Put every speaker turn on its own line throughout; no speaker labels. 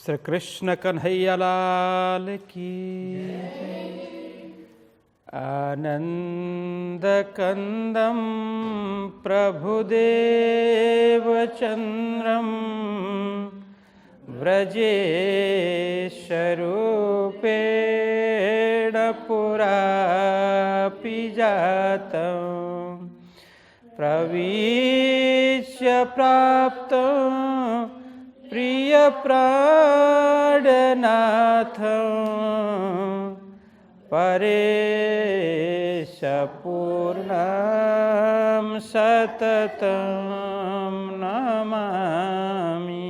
श्री कृष्ण कन्हैया लाल की। आनंद कंदम प्रभुदेव चंद्रम व्रजेशरूपेण पुरापि जातं प्रवीश्य प्राप्तं प्रियप्राणनाथं परेशपूर्णं सततं नमामि।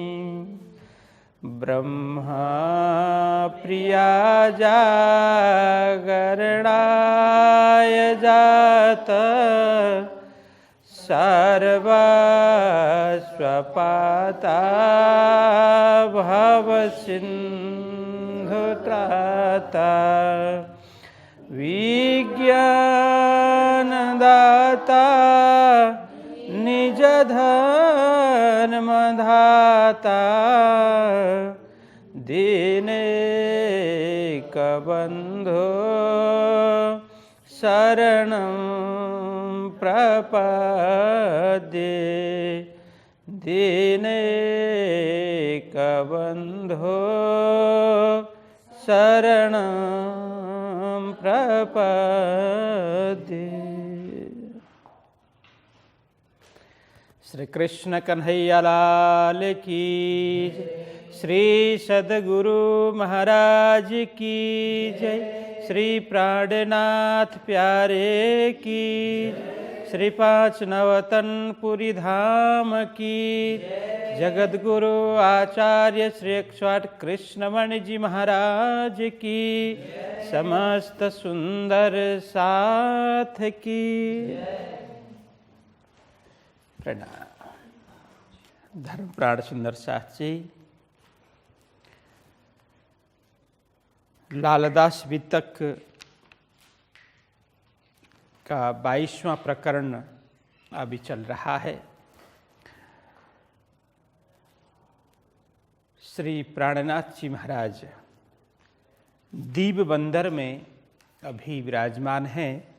ब्रह्मा प्रिया जागरणाय जात सर्वस्वपाता भवसिन्धुत्राता विज्ञानदाता निजधर्मधाता दीनैकबन्धो शरणं प्रपद्ये दीनैकबन्धो शरणं प्रपद्ये। श्री कृष्ण कन्हैया लाल की, श्री सद्गुरु महाराज की जय, श्री प्राणनाथ प्यारे की, श्री पाँच नवतन पुरी धाम की, जगद्गुरु आचार्य श्री 108 कृष्णमणि जी महाराज की, समस्त सुंदर साथ की प्रणाम। धर्म प्राण सुंदर साथ जी, लालदास वितक का 22वां प्रकरण अभी चल रहा है। श्री प्राणनाथ जी महाराज दीप बंदर में अभी विराजमान हैं।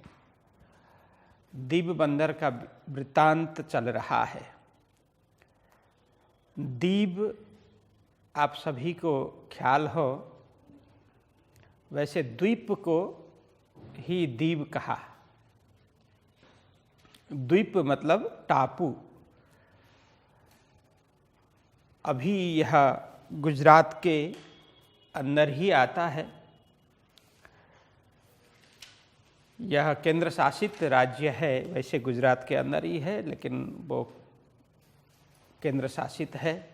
दीप बंदर का वृत्तांत चल रहा है। दीप आप सभी को ख्याल हो, वैसे द्वीप को ही दीप कहा। द्वीप मतलब टापू। अभी यह गुजरात के अंदर ही आता है। यह केंद्र शासित राज्य है, वैसे गुजरात के अंदर ही है, लेकिन वो केंद्र शासित है।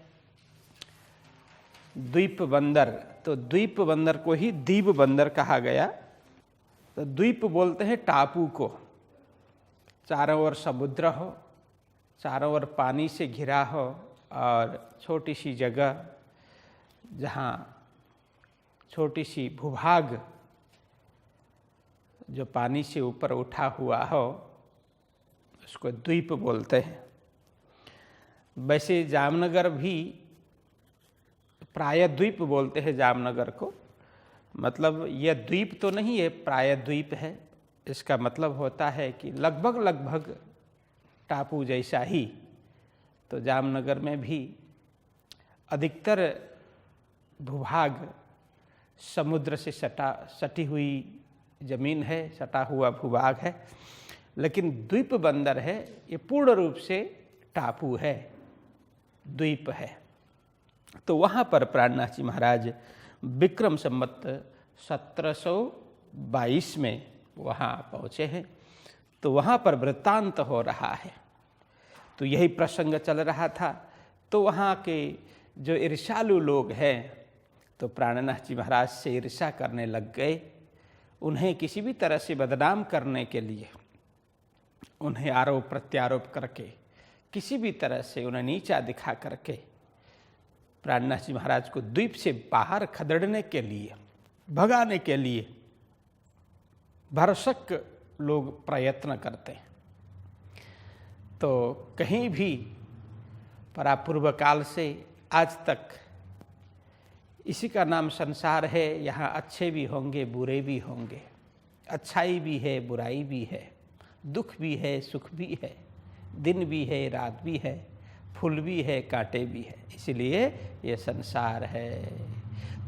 द्वीप बंदर, तो द्वीप बंदर को ही दीप बंदर कहा गया। तो द्वीप बोलते हैं टापू को। चारों ओर समुद्र हो, चारों ओर पानी से घिरा हो, और छोटी सी जगह जहाँ छोटी सी भूभाग जो पानी से ऊपर उठा हुआ हो, उसको द्वीप बोलते हैं। वैसे जामनगर भी प्रायद्वीप बोलते हैं जामनगर को। मतलब यह द्वीप तो नहीं है, प्रायद्वीप है। इसका मतलब होता है कि लगभग लगभग टापू जैसा ही। तो जामनगर में भी अधिकतर भूभाग समुद्र से सटी हुई जमीन है, सटा हुआ भूभाग है। लेकिन द्वीप बंदर है, ये पूर्ण रूप से टापू है, द्वीप है। तो वहाँ पर प्राणनाथ जी महाराज विक्रम संवत 1722 में वहाँ पहुँचे हैं। तो वहाँ पर वृत्तांत हो रहा है। तो यही प्रसंग चल रहा था। तो वहाँ के जो ईर्ष्यालु लोग हैं, तो प्राणनाथ जी महाराज से ईर्ष्या करने लग गए। उन्हें किसी भी तरह से बदनाम करने के लिए, उन्हें आरोप प्रत्यारोप करके, किसी भी तरह से उन्हें नीचा दिखा करके प्राणनाथ जी महाराज को द्वीप से बाहर खदेड़ने के लिए, भगाने के लिए भरसक लोग प्रयत्न करते हैं। तो कहीं भी परापूर्व काल से आज तक इसी का नाम संसार है। यहाँ अच्छे भी होंगे, बुरे भी होंगे, अच्छाई भी है, बुराई भी है, दुख भी है, सुख भी है, दिन भी है, रात भी है, फूल भी है, कांटे भी है, इसलिए ये संसार है।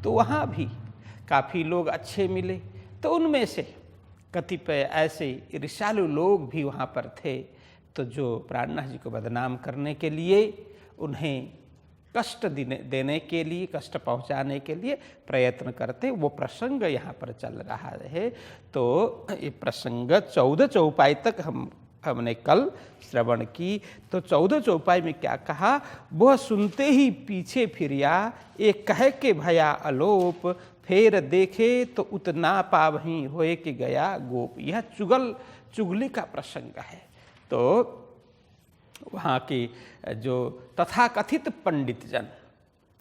तो वहाँ भी काफ़ी लोग अच्छे मिले, तो उनमें से कतिपय ऐसे ईर्ष्यालु लोग भी वहाँ पर थे, तो जो प्राणनाथ जी को बदनाम करने के लिए, उन्हें कष्ट देने के लिए, कष्ट पहुँचाने के लिए प्रयत्न करते, वो प्रसंग यहाँ पर चल रहा है। तो ये प्रसंग 14 चौपाई तक हमने कल श्रवण की। तो 14 चौपाई में क्या कहा, वह सुनते ही पीछे फिरिया, एक कह के भया अलोप, फेर देखे तो उतना पावही होए कि गया गोप। यह चुगली का प्रसंग है। तो वहाँ की जो तथाकथित पंडित जन,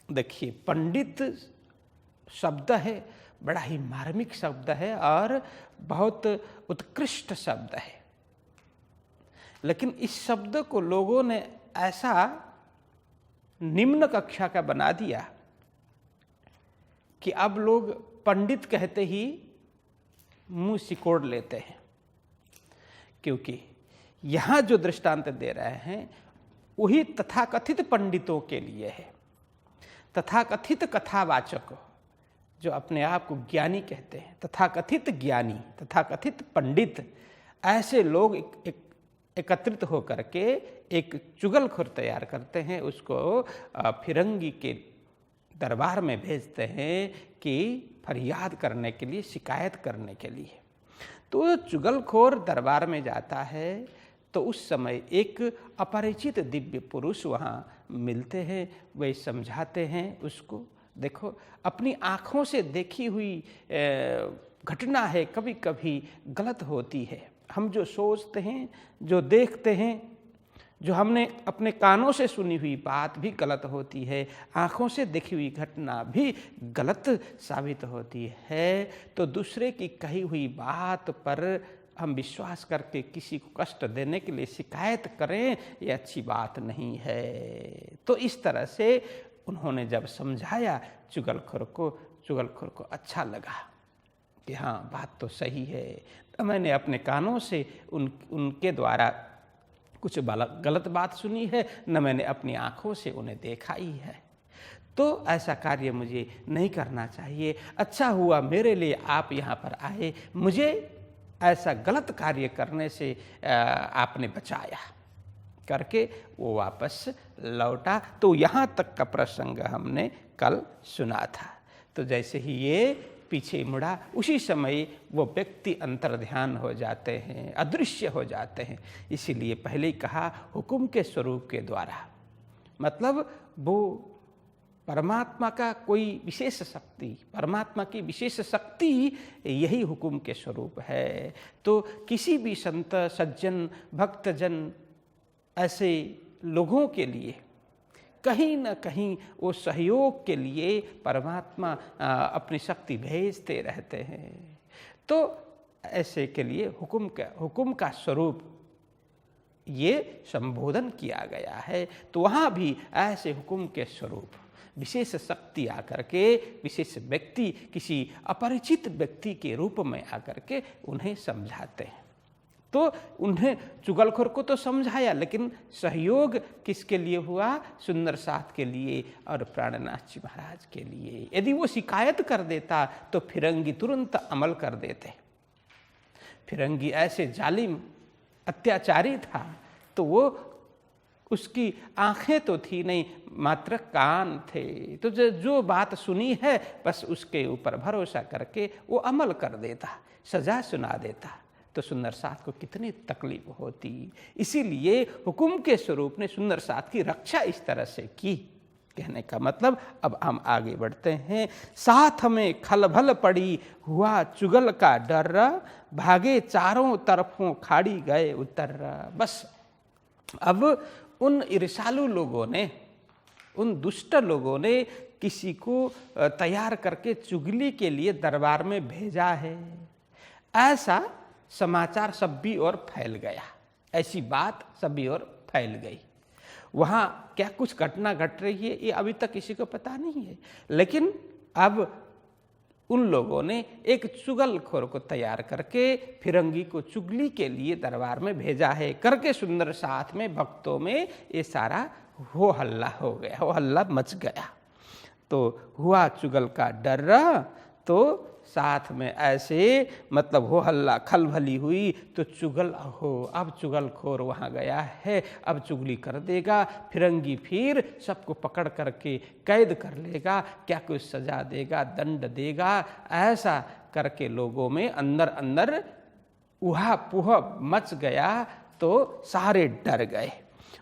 देखिए पंडित शब्द है, बड़ा ही मार्मिक शब्द है और बहुत उत्कृष्ट शब्द है, लेकिन इस शब्द को लोगों ने ऐसा निम्न कक्षा का बना दिया कि अब लोग पंडित कहते ही मुंह सिकोड़ लेते हैं। क्योंकि यहाँ जो दृष्टांत दे रहे हैं वही तथाकथित पंडितों के लिए है। तथाकथित कथावाचक जो अपने आप को ज्ञानी कहते हैं, तथाकथित ज्ञानी, तथाकथित पंडित, ऐसे लोग एकत्रित होकर के एक चुगलखोर तैयार करते हैं, उसको फिरंगी के दरबार में भेजते हैं कि फरियाद करने के लिए, शिकायत करने के लिए। तो चुगलखोर दरबार में जाता है, तो उस समय एक अपरिचित दिव्य पुरुष वहाँ मिलते हैं, वे समझाते हैं उसको, देखो अपनी आँखों से देखी हुई घटना है, कभी कभी गलत होती है। हम जो सोचते हैं, जो देखते हैं, जो हमने अपने कानों से सुनी हुई बात भी गलत होती है, आँखों से देखी हुई घटना भी गलत साबित होती है। तो दूसरे की कही हुई बात पर हम विश्वास करके किसी को कष्ट देने के लिए शिकायत करें, ये अच्छी बात नहीं है। तो इस तरह से उन्होंने जब समझाया चुगलखोर को अच्छा लगा कि हाँ बात तो सही है। तो मैंने अपने कानों से उनके द्वारा कुछ गलत बात सुनी है, न मैंने अपनी आँखों से उन्हें देखा ही है। तो ऐसा कार्य मुझे नहीं करना चाहिए। अच्छा हुआ मेरे लिए आप यहाँ पर आए, मुझे ऐसा गलत कार्य करने से आपने बचाया करके वो वापस लौटा। तो यहाँ तक का प्रसंग हमने कल सुना था। तो जैसे ही ये पीछे मुड़ा, उसी समय वो व्यक्ति अंतर्ध्यान हो जाते हैं, अदृश्य हो जाते हैं। इसीलिए पहले ही कहा हुक्म के स्वरूप के द्वारा, मतलब वो परमात्मा का कोई विशेष शक्ति, परमात्मा की विशेष शक्ति यही हुक्म के स्वरूप है। तो किसी भी संत, सज्जन, भक्तजन, ऐसे लोगों के लिए कहीं न कहीं वो सहयोग के लिए परमात्मा अपनी शक्ति भेजते रहते हैं। तो ऐसे के लिए हुक्म का स्वरूप ये संबोधन किया गया है। तो वहाँ भी ऐसे हुक्म के स्वरूप विशेष शक्ति आकर के, विशेष व्यक्ति, किसी अपरिचित व्यक्ति के रूप में आकर के उन्हें समझाते हैं। तो उन्हें चुगलखोर को तो समझाया, लेकिन सहयोग किसके लिए हुआ? सुंदर साथ के लिए और प्राणनाथ जी महाराज के लिए। यदि वो शिकायत कर देता तो फिरंगी तुरंत अमल कर देते। फिरंगी ऐसे जालिम अत्याचारी था, तो वो उसकी आंखें तो थी नहीं, मात्र कान थे। तो जो बात सुनी है बस उसके ऊपर भरोसा करके वो अमल कर देता, सजा सुना देता। तो सुंदर साथ को कितनी तकलीफ होती। इसीलिए हुक्म के स्वरूप ने सुंदर साथ की रक्षा इस तरह से की। कहने का मतलब, अब हम आगे बढ़ते हैं। साथ में खलबल पड़ी, हुआ चुगल का डर, भागे चारों तरफों खाड़ी गए उतर। बस अब उन ईर्ष्यालु लोगों ने, उन दुष्ट लोगों ने किसी को तैयार करके चुगली के लिए दरबार में भेजा है, ऐसा समाचार सब भी और फैल गया। ऐसी बात सभी और फैल गई। वहाँ क्या कुछ घटना घट रही है ये अभी तक किसी को पता नहीं है, लेकिन अब उन लोगों ने एक चुगलखोर को तैयार करके फिरंगी को चुगली के लिए दरबार में भेजा है करके सुंदर साथ में भक्तों में ये सारा हो हल्ला हो गया, हो हल्ला मच गया। तो हुआ चुगल का डर, तो साथ में ऐसे मतलब हो हल्ला खलबली हुई। तो चुगल हो, अब चुगलखोर वहाँ गया है, अब चुगली कर देगा। फिरंगी फिर सबको पकड़ करके कैद कर लेगा, क्या कुछ सजा देगा, दंड देगा। ऐसा करके लोगों में अंदर अंदर उहा पुह मच गया। तो सारे डर गए,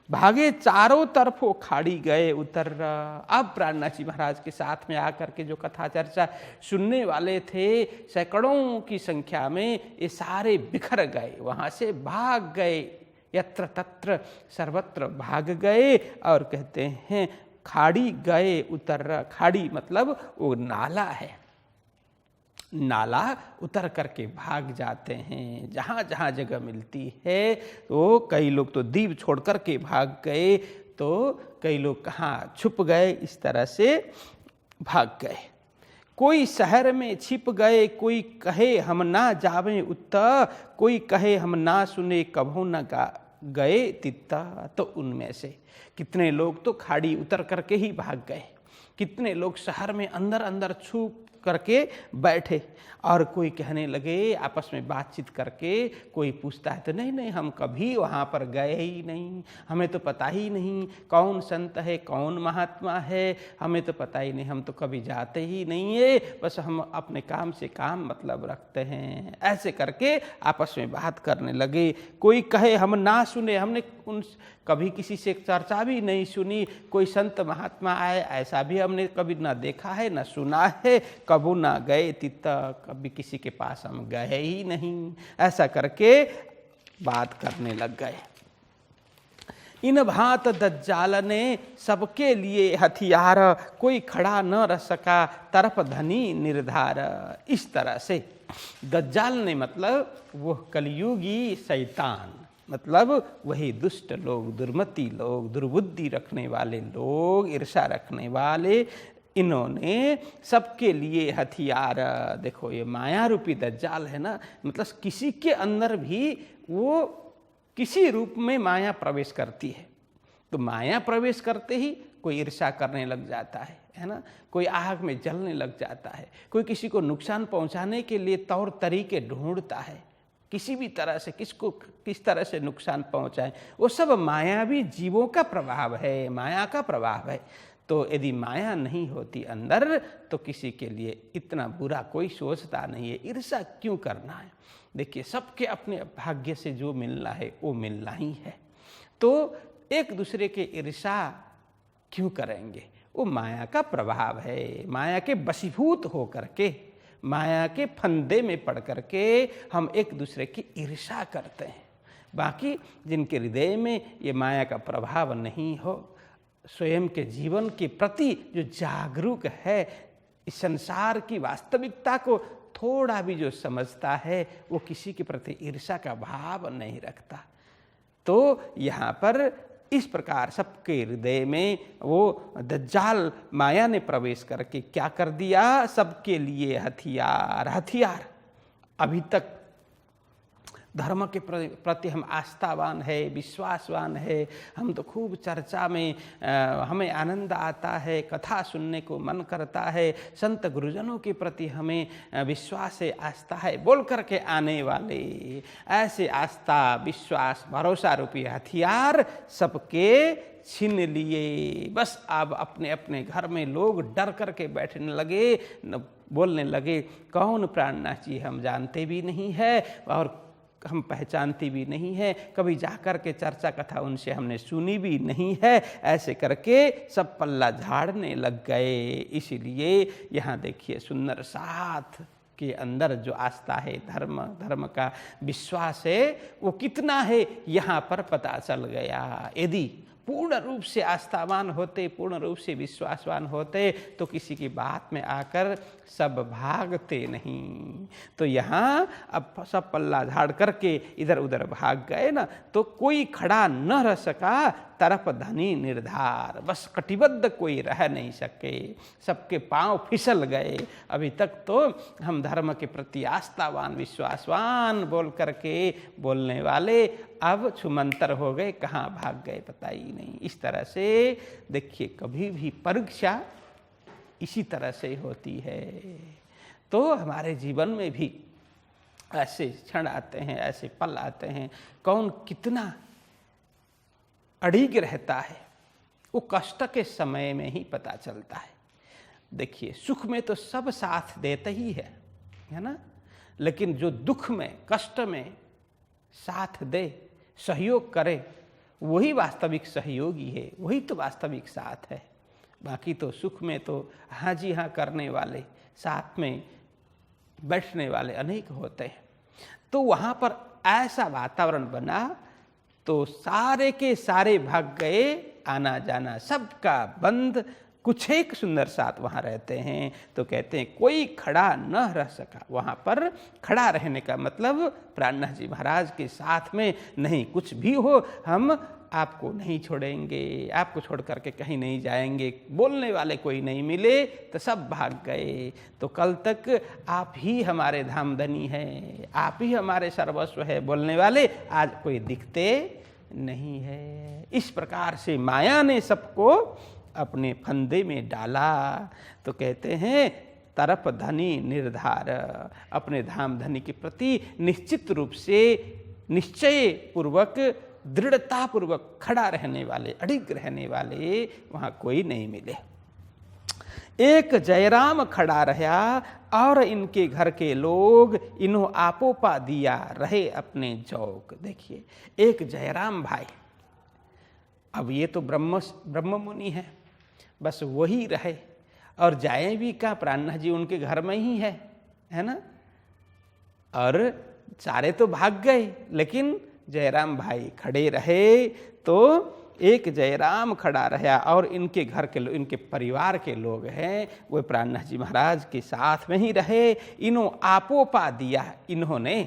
भागे चारों तरफों खाड़ी गए उतर। अब प्राणनाथ जी महाराज के साथ में आकर के जो कथा चर्चा सुनने वाले थे सैकड़ों की संख्या में, ये सारे बिखर गए, वहाँ से भाग गए, यत्र तत्र सर्वत्र भाग गए। और कहते हैं खाड़ी गए उतर। खाड़ी मतलब वो नाला है, नाला उतर करके भाग जाते हैं जहाँ जहाँ जगह मिलती है। तो कई लोग तो द्वीप छोड़ करके भाग गए, तो कई लोग कहाँ छुप गए, इस तरह से भाग गए। कोई शहर में छिप गए, कोई कहे हम ना जावें उत्ता, कोई कहे हम ना सुने कभू न गए तित्ता। तो उनमें से कितने लोग तो खाड़ी उतर करके ही भाग गए, कितने लोग शहर में अंदर अंदर छुप करके बैठे। और कोई कहने लगे आपस में बातचीत करके, कोई पूछता है तो नहीं नहीं हम कभी वहाँ पर गए ही नहीं, हमें तो पता ही नहीं कौन संत है कौन महात्मा है, हमें तो पता ही नहीं, हम तो कभी जाते ही नहीं है, बस हम अपने काम से काम मतलब रखते हैं। ऐसे करके आपस में बात करने लगे। कोई कहे हम ना सुने, हमने उन कभी किसी से चर्चा भी नहीं सुनी, कोई संत महात्मा आए ऐसा भी हमने कभी ना देखा है ना सुना है, कबू ना गए तित्ता, कभी किसी के पास हम गए ही नहीं। ऐसा करके बात करने लग गए। इन भांत दज्जाल ने सबके लिए हथियार, कोई खड़ा न रह सका तरफ धनी निर्धार। इस तरह से दज्जाल ने मतलब वो कलयुगी शैतान, मतलब वही दुष्ट लोग, दुर्मति लोग, दुर्बुद्धि रखने वाले लोग, ईर्षा रखने वाले, इन्होंने सबके लिए हथियार। देखो ये माया रूपी दज्जाल है ना, मतलब किसी के अंदर भी वो किसी रूप में माया प्रवेश करती है। तो माया प्रवेश करते ही कोई ईर्षा करने लग जाता है ना, कोई आग में जलने लग जाता है, कोई किसी को नुकसान पहुंचाने के लिए तौर तरीके ढूंढता है, किसी भी तरह से किसको किस तरह से नुकसान पहुंचाए। वो सब मायावी जीवों का प्रभाव है, माया का प्रभाव है। तो यदि माया नहीं होती अंदर तो किसी के लिए इतना बुरा कोई सोचता नहीं है। ईर्षा क्यों करना है? देखिए सबके अपने भाग्य से जो मिलना है वो मिलना ही है, तो एक दूसरे के ईर्षा क्यों करेंगे? वो माया का प्रभाव है। माया के वशीभूत हो करके, माया के फंदे में पड़ करके हम एक दूसरे की ईर्षा करते हैं। बाकी जिनके हृदय में ये माया का प्रभाव नहीं हो, स्वयं के जीवन के प्रति जो जागरूक है, इस संसार की वास्तविकता को थोड़ा भी जो समझता है, वो किसी के प्रति ईर्षा का भाव नहीं रखता। तो यहाँ पर इस प्रकार सबके हृदय में वो दज्जाल माया ने प्रवेश करके क्या कर दिया? सबके लिए हथियार। हथियार अभी तक धर्म के प्रति हम आस्थावान है, विश्वासवान है, हम तो खूब चर्चा में हमें आनंद आता है, कथा सुनने को मन करता है, संत गुरुजनों के प्रति हमें विश्वास है, आस्था है, बोल करके आने वाले ऐसे आस्था विश्वास भरोसा रूपी हथियार सबके छीन लिए। बस अब अपने अपने घर में लोग डर करके बैठने लगे, बोलने लगे कौन प्राणनाथ जी हम जानते भी नहीं है और हम पहचानती भी नहीं है, कभी जाकर के चर्चा कथा उनसे हमने सुनी भी नहीं है। ऐसे करके सब पल्ला झाड़ने लग गए। इसीलिए यहाँ देखिए सुंदर साथ के अंदर जो आस्था है, धर्म का विश्वास है, वो कितना है यहाँ पर पता चल गया। यदि पूर्ण रूप से आस्थावान होते, पूर्ण रूप से विश्वासवान होते तो किसी की बात में आकर सब भागते नहीं। तो यहाँ अब सब पल्ला झाड़ करके इधर उधर भाग गए ना, तो कोई खड़ा न रह सका, तरफ धनी निर्धार, बस कटिबद्ध कोई रह नहीं सके, सबके पांव फिसल गए। अभी तक तो हम धर्म के प्रति आस्थावान विश्वासवान बोल करके बोलने वाले अब छुमंतर हो गए, कहाँ भाग गए पता ही नहीं। इस तरह से देखिए, कभी भी परीक्षा इसी तरह से होती है। तो हमारे जीवन में भी ऐसे क्षण आते हैं, ऐसे पल आते हैं, कौन कितना अड़िग रहता है वो कष्ट के समय में ही पता चलता है। देखिए, सुख में तो सब साथ देते ही है ना, लेकिन जो दुख में कष्ट में साथ दे, सहयोग करे, वही वास्तविक सहयोगी है, वही तो वास्तविक साथ है। बाकी तो सुख में तो हाँ जी हाँ करने वाले, साथ में बैठने वाले अनेक होते हैं। तो वहाँ पर ऐसा वातावरण बना तो सारे के सारे भाग गए, आना जाना सबका बंद। कुछ एक सुंदर साथ वहाँ रहते हैं, तो कहते हैं कोई खड़ा न रह सका। वहाँ पर खड़ा रहने का मतलब प्राणनाथ जी महाराज के साथ में नहीं, कुछ भी हो हम आपको नहीं छोड़ेंगे, आपको छोड़ करके कहीं नहीं जाएंगे। बोलने वाले कोई नहीं मिले तो सब भाग गए। तो कल तक आप ही हमारे धामधनी हैं, आप ही हमारे सर्वस्व है बोलने वाले आज कोई दिखते नहीं है। इस प्रकार से माया ने सबको अपने फंदे में डाला। तो कहते हैं तरफ धनी निर्धार, अपने धाम धनी के प्रति निश्चित रूप से निश्चय पूर्वक दृढ़ता पूर्वक खड़ा रहने वाले, अडिग रहने वाले वहाँ कोई नहीं मिले। एक जयराम खड़ा रहा और इनके घर के लोग इन्हों आपो पा दिया रहे अपने जौक। देखिए, एक जयराम भाई, अब ये तो ब्रह्म मुनि है, बस वही रहे और जाए भी का, प्राणनाथ जी उनके घर में ही है ना, और सारे तो भाग गए लेकिन जयराम भाई खड़े रहे। तो एक जयराम खड़ा रहा और इनके घर के लोग, इनके परिवार के लोग हैं, वो प्राणनाथ जी महाराज के साथ में ही रहे। इन्हों आपो पा दिया, इन्होंने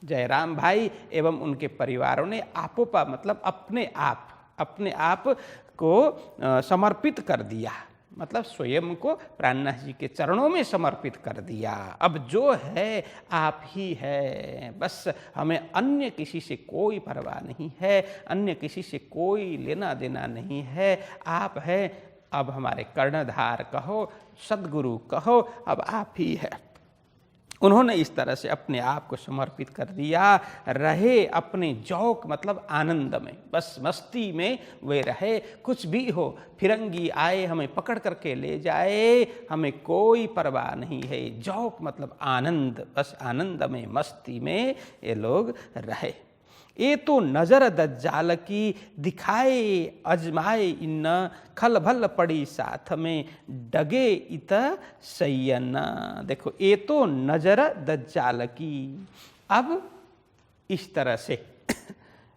जयराम भाई एवं उनके परिवारों ने आपो पा मतलब अपने आप को समर्पित कर दिया, मतलब स्वयं को प्राणनाथ जी के चरणों में समर्पित कर दिया। अब जो है आप ही है, बस हमें अन्य किसी से कोई परवाह नहीं है, अन्य किसी से कोई लेना देना नहीं है। आप हैं, अब हमारे कर्णधार कहो, सद्गुरु कहो, अब आप ही है। उन्होंने इस तरह से अपने आप को समर्पित कर दिया, रहे अपने जौक मतलब आनंद में, बस मस्ती में वे रहे। कुछ भी हो, फिरंगी आए हमें पकड़ करके ले जाए, हमें कोई परवाह नहीं है। जौक मतलब आनंद, बस आनंद में मस्ती में ये लोग रहे। ये तो नजर दज्जाल की दिखाए अजमाए इन, खल भल पड़ी साथ में डगे इत सैयन। देखो, ये तो नजर दज्जाल की, अब इस तरह से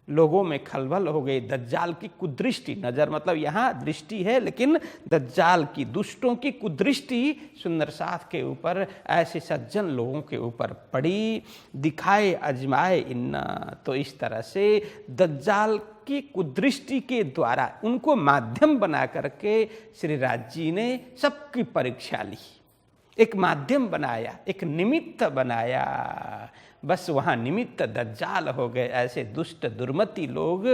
लोगों में खलबल हो गई। दज्जाल की कुदृष्टि, नजर मतलब यहाँ दृष्टि है, लेकिन दज्जाल की, दुष्टों की कुदृष्टि सुंदर साथ के ऊपर, ऐसे सज्जन लोगों के ऊपर पड़ी। दिखाए अजमाए इन्ना, तो इस तरह से दज्जाल की कुदृष्टि के द्वारा उनको माध्यम बना करके श्री राज जी ने सबकी परीक्षा ली, एक माध्यम बनाया, एक निमित्त बनाया। बस वहाँ निमित्त दज्जाल हो गए। ऐसे दुष्ट दुर्मति लोग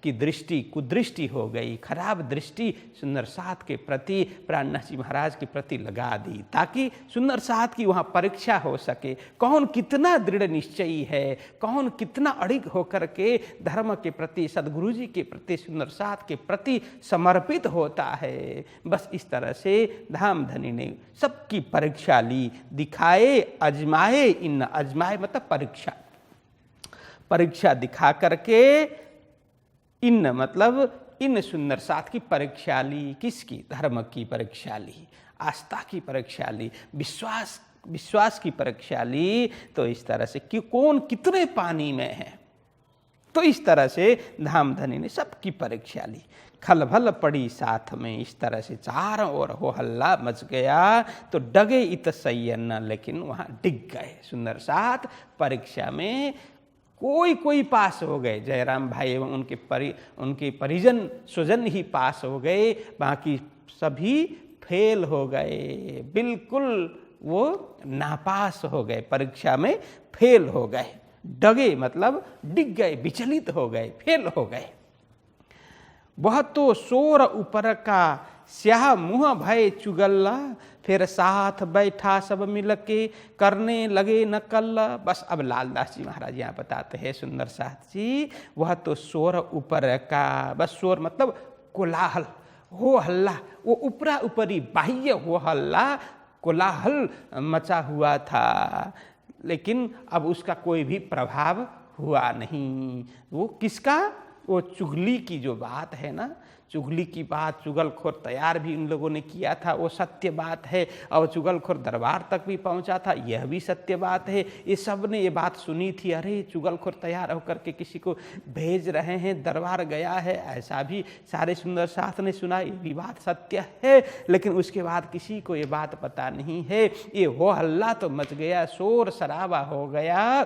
की दृष्टि कुदृष्टि हो गई, खराब दृष्टि सुंदर साथ के प्रति, प्राणनाथ जी महाराज के प्रति लगा दी, ताकि सुंदर साथ की वहाँ परीक्षा हो सके। कौन कितना दृढ़ निश्चयी है, कौन कितना अड़िग होकर के धर्म के प्रति, सदगुरु जी के प्रति, सुंदर साथ के प्रति समर्पित होता है। बस इस तरह से धामधनी ने सबकी परीक्षा ली। दिखाए अजमाए इन, अजमाए मतलब परीक्षा दिखा करके, इन मतलब इन सुंदर साथ की परीक्षा ली। किसकी? धर्म की परीक्षा ली, आस्था की परीक्षा ली, विश्वास की परीक्षा ली। तो इस तरह से कि कौन कितने पानी में है, तो इस तरह से धामधनी ने सबकी परीक्षा ली। खलबल पड़ी साथ में, इस तरह से चारों ओर हो हल्ला मच गया। तो डगे इत सय्यन, लेकिन वहाँ डिग गए सुंदर साथ परीक्षा में। कोई पास हो गए, जयराम भाई एवं उनके परिजन स्वजन ही पास हो गए, बाकी सभी फेल हो गए, बिल्कुल वो नापास हो गए, परीक्षा में फेल हो गए। डगे मतलब डिग गए, विचलित हो गए, फेल हो गए। वह तो सोर ऊपर का स्याह मुँह भय चुगल्ला, फिर साथ बैठा सब मिल के करने लगे नकल्ला। बस अब लालदास जी महाराज यहाँ बताते हैं सुंदर साथ जी, वह तो सोर ऊपर का, बस सोर मतलब कोलाहल, हो हल्ला, वो ऊपरा ऊपरी बाह्य हो हल्ला कोलाहल मचा हुआ था, लेकिन अब उसका कोई भी प्रभाव हुआ नहीं। वो किसका? वो चुगली की जो बात है ना, चुगली की बात, चुगलखोर तैयार भी इन लोगों ने किया था, वो सत्य बात है। और चुगलखोर दरबार तक भी पहुंचा था, यह भी सत्य बात है। ये सब ने ये बात सुनी थी, अरे चुगलखोर तैयार होकर के किसी को भेज रहे हैं, दरबार गया है, ऐसा भी सारे सुंदर साथ ने सुना, ये भी बात सत्य है। लेकिन उसके बाद किसी को ये बात पता नहीं है। ये हो हल्ला तो मच गया, शोर शराबा हो गया,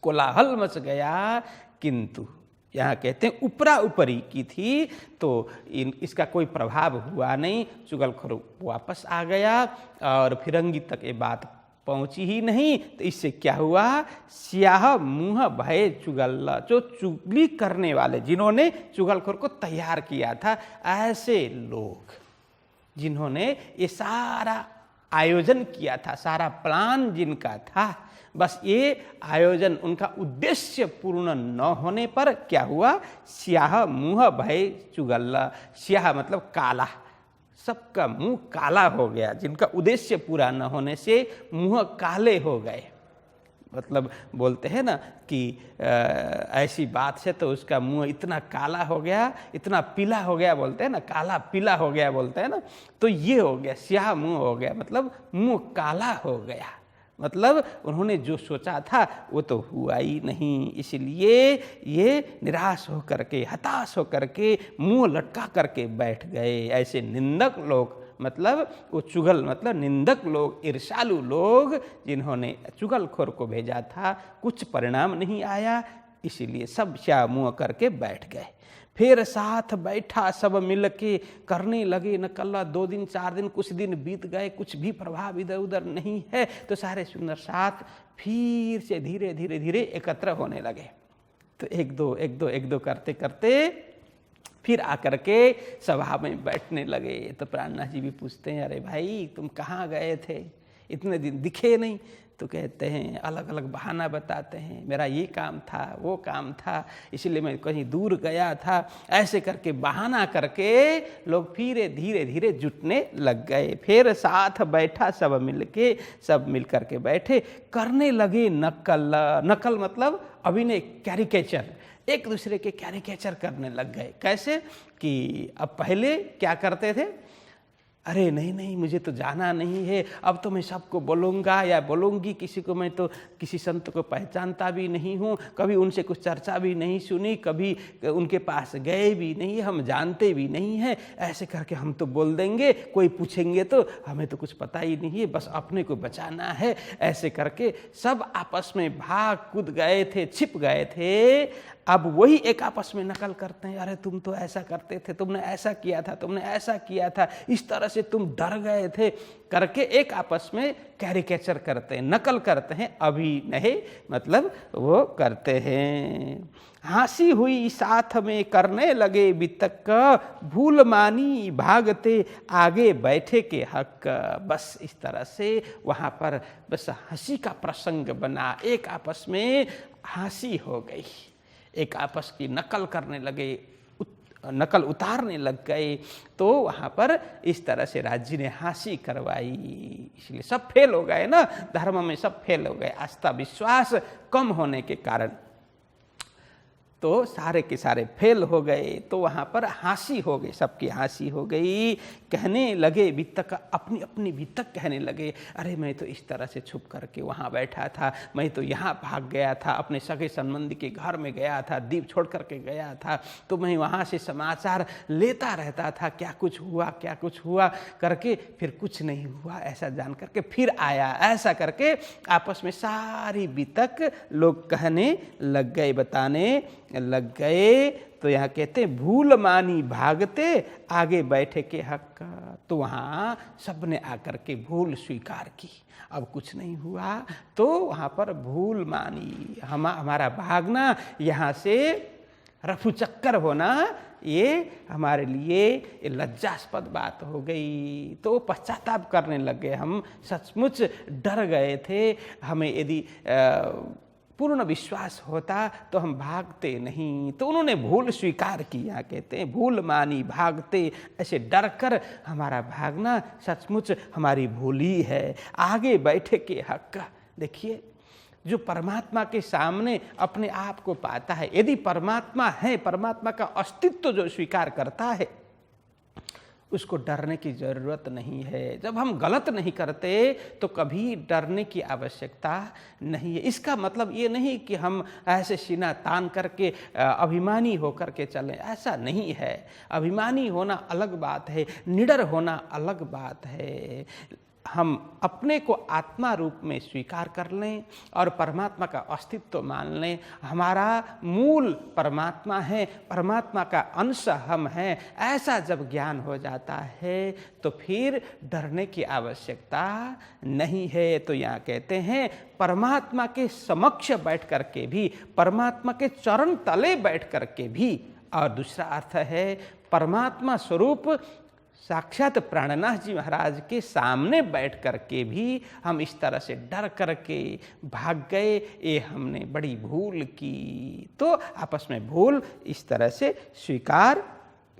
कोलाहल मच गया, किंतु यहाँ कहते हैं ऊपरा ऊपरी की थी, तो इसका कोई प्रभाव हुआ नहीं। चुगलखोर वापस आ गया और फिरंगी तक ये बात पहुंची ही नहीं। तो इससे क्या हुआ? स्याह मुँह भय चुगल्ला, जो चुगली करने वाले, जिन्होंने चुगलखोर को तैयार किया था, ऐसे लोग जिन्होंने ये सारा आयोजन किया था, सारा प्लान जिनका था, बस ये आयोजन उनका उद्देश्य पूर्ण न होने पर क्या हुआ? स्याह मुँह भय चुगल्ला। स्याह मतलब काला, सबका मुंह काला हो गया, जिनका उद्देश्य पूरा न होने से मुंह काले हो गए। मतलब बोलते हैं ना कि ऐसी बात से तो उसका मुंह इतना काला हो गया, इतना पीला हो गया, बोलते हैं ना, काला पीला हो गया बोलते हैं ना। तो ये हो गया, स्याह मुंह हो गया, मतलब मुंह काला हो गया, मतलब उन्होंने जो सोचा था वो तो हुआ ही नहीं। इसलिए ये निराश होकर के, हताश होकर के मुंह लटका करके बैठ गए। ऐसे निंदक लोग, मतलब वो चुगल मतलब निंदक लोग, ईर्ष्यालु लोग, जिन्होंने चुगलखोर को भेजा था, कुछ परिणाम नहीं आया, इसीलिए सब स्याह मुँह करके बैठ गए। फिर साथ बैठा सब मिल के करने लगे नकल्ला। 2 दिन 4 दिन कुछ दिन बीत गए, कुछ भी प्रभाव इधर उधर नहीं है। तो सारे सुंदर साथ फिर से धीरे धीरे धीरे एकत्र होने लगे। तो एक दो करते करते फिर आकर के सभा में बैठने लगे। तो प्राणनाथ जी भी पूछते हैं, अरे भाई तुम कहाँ गए थे, इतने दिन दिखे नहीं। तो कहते हैं, अलग अलग बहाना बताते हैं, मेरा ये काम था, वो काम था, इसलिए मैं कहीं दूर गया था। ऐसे करके बहाना करके लोग फिर धीरे धीरे जुटने लग गए। फिर साथ बैठा सब मिल करके बैठे, करने लगे नकल। नकल मतलब अभिनय, कैरिकेचर, एक दूसरे के कैरिकेचर करने लग गए। कैसे कि अब पहले क्या करते थे, अरे नहीं मुझे तो जाना नहीं है, अब तो मैं सबको बोलूँगा या बोलूँगी, किसी को मैं तो किसी संत को पहचानता भी नहीं हूँ, कभी उनसे कुछ चर्चा भी नहीं सुनी, कभी उनके पास गए भी नहीं, हम जानते भी नहीं हैं। ऐसे करके हम तो बोल देंगे, कोई पूछेंगे तो हमें तो कुछ पता ही नहीं है, बस अपने को बचाना है। ऐसे करके सब आपस में भाग कूद गए थे, छिप गए थे। अब वही एक आपस में नकल करते हैं, अरे तुम तो ऐसा करते थे, तुमने ऐसा किया था, तुमने ऐसा किया था, इस तरह से तुम डर गए थे, करके एक आपस में कैरिकेचर करते हैं, नकल करते हैं। अभिनय मतलब वो करते हैं। हंसी हुई साथ में करने लगे बितक, भूल मानी भागते आगे बैठे के हक। बस इस तरह से वहाँ पर बस हंसी का प्रसंग बना, एक आपस में हंसी हो गई, एक आपस की नकल करने लगे, नकल उतारने लग गए। तो वहाँ पर इस तरह से राज्य ने हंसी करवाई, इसलिए सब फेल हो गए ना, धर्म में सब फेल हो गए, आस्था विश्वास कम होने के कारण। तो सारे के सारे फेल हो गए। तो वहाँ पर हंसी हो गई, सबकी हंसी हो गई। कहने लगे वितक, अपनी अपनी वितक कहने लगे, अरे मैं तो इस तरह से छुप करके वहाँ बैठा था, मैं तो यहाँ भाग गया था, अपने सगे संबंधी के घर में गया था, दीप छोड़ करके गया था, तो मैं वहाँ से समाचार लेता रहता था, क्या कुछ हुआ करके, फिर कुछ नहीं हुआ ऐसा जान करके फिर आया, ऐसा करके आपस में सारी वितक लोग कहने लग गए, बताने लग गए। तो यहाँ कहते हैं भूल मानी भागते आगे बैठे के हक। तो वहाँ सबने आकर के भूल स्वीकार की, अब कुछ नहीं हुआ। तो वहाँ पर भूल मानी, हमारा भागना, यहाँ से रफू चक्कर होना, ये हमारे लिए लज्जास्पद बात हो गई। तो पश्चाताप करने लग गए, हम सचमुच डर गए थे, हमें यदि पूर्ण विश्वास होता तो हम भागते नहीं। तो उन्होंने भूल स्वीकार की, यहाँ कहते हैं भूल मानी भागते, ऐसे डर कर हमारा भागना सचमुच हमारी भूल ही है। आगे बैठे के हक। देखिए, जो परमात्मा के सामने अपने आप को पाता है, यदि परमात्मा है, परमात्मा का अस्तित्व जो स्वीकार करता है, उसको डरने की ज़रूरत नहीं है। जब हम गलत नहीं करते तो कभी डरने की आवश्यकता नहीं है। इसका मतलब ये नहीं कि हम ऐसे सीना तान करके अभिमानी होकर के चलें, ऐसा नहीं है। अभिमानी होना अलग बात है, निडर होना अलग बात है। हम अपने को आत्मा रूप में स्वीकार कर लें और परमात्मा का अस्तित्व मान लें। हमारा मूल परमात्मा है, परमात्मा का अंश हम हैं, ऐसा जब ज्ञान हो जाता है तो फिर डरने की आवश्यकता नहीं है। तो यहाँ कहते हैं परमात्मा के समक्ष बैठ करके भी, परमात्मा के चरण तले बैठ करके भी, और दूसरा अर्थ है परमात्मा स्वरूप साक्षात प्राणनाथ जी महाराज के सामने बैठ करके भी हम इस तरह से डर करके भाग गए, ये हमने बड़ी भूल की। तो आपस में भूल इस तरह से स्वीकार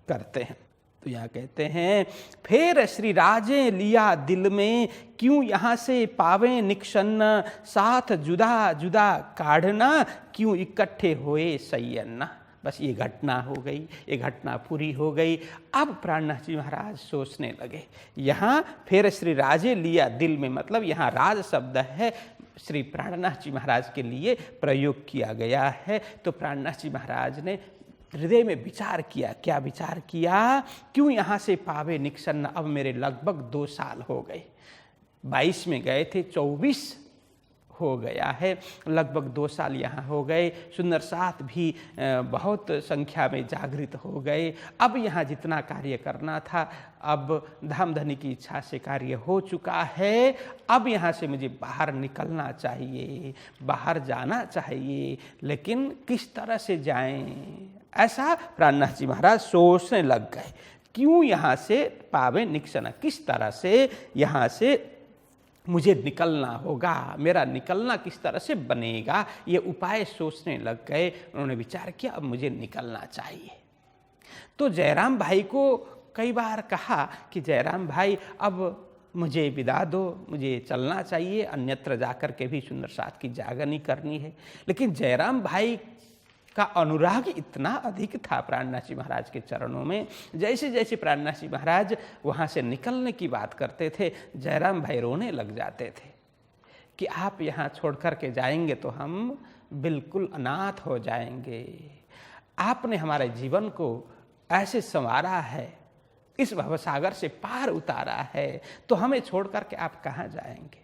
करते हैं। तो यहाँ कहते हैं फिर श्री राजे लिया दिल में, क्यों यहाँ से पावे निक्षन्न, साथ जुदा जुदा काढ़ना, क्यों इकट्ठे होए सैयन्ना। बस ये घटना हो गई, ये घटना पूरी हो गई। अब प्राणनाथ जी महाराज सोचने लगे। यहाँ फिर श्री राजे लिया दिल में, मतलब यहाँ राज शब्द है श्री प्राणनाथ जी महाराज के लिए प्रयोग किया गया है। तो प्राणनाथ जी महाराज ने हृदय में विचार किया। क्या विचार किया? क्यों यहाँ से पावे निक्षन्न। अब मेरे लगभग 2 साल हो गए, 22 में गए थे, 24 हो गया है, लगभग 2 साल यहाँ हो गए। सुंदर साथ भी बहुत संख्या में जागृत हो गए। अब यहाँ जितना कार्य करना था, अब धामधनी की इच्छा से कार्य हो चुका है। अब यहाँ से मुझे बाहर निकलना चाहिए, बाहर जाना चाहिए, लेकिन किस तरह से जाएं, ऐसा प्राणनाथ जी महाराज सोचने लग गए। क्यों यहाँ से पावे निक्षण, किस तरह से यहाँ से मुझे निकलना होगा, मेरा निकलना किस तरह से बनेगा, ये उपाय सोचने लग गए। उन्होंने विचार किया अब मुझे निकलना चाहिए। तो जयराम भाई को कई बार कहा कि जयराम भाई अब मुझे विदा दो, मुझे चलना चाहिए, अन्यत्र जाकर के भी सुंदर साथ की जागरनी करनी है। लेकिन जयराम भाई का अनुराग इतना अधिक था प्राणनाथ जी महाराज के चरणों में। जैसे जैसे प्राणनाथ जी महाराज वहाँ से निकलने की बात करते थे, जयराम भाई रोने लग जाते थे कि आप यहाँ छोड़ कर के जाएंगे तो हम बिल्कुल अनाथ हो जाएंगे। आपने हमारे जीवन को ऐसे संवारा है, इस भवसागर से पार उतारा है, तो हमें छोड़ कर के आप कहाँ जाएंगे।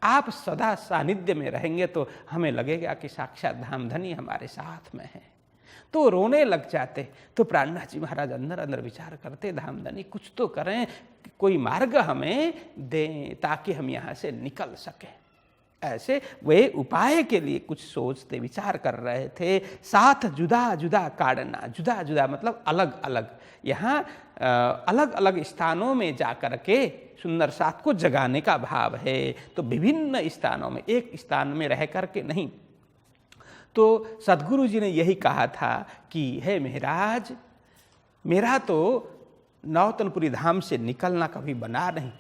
आप सदा सानिध्य में रहेंगे तो हमें लगेगा कि साक्षात धामधनी हमारे साथ में है। तो रोने लग जाते। तो प्राणनाथ जी महाराज अंदर अंदर विचार करते, धामधनी कुछ तो करें, कोई मार्ग हमें दें ताकि हम यहाँ से निकल सकें। ऐसे वे उपाय के लिए कुछ सोचते विचार कर रहे थे। साथ जुदा जुदा काढ़ना, जुदा जुदा मतलब अलग अलग, यहाँ अलग अलग स्थानों में जाकर के सुंदर साथ को जगाने का भाव है। तो विभिन्न स्थानों में, एक स्थान में रह करके नहीं। तो सद्गुरु जी ने यही कहा था कि हे महाराज, मेरा तो नौतनपुरी धाम से निकलना कभी बना नहीं,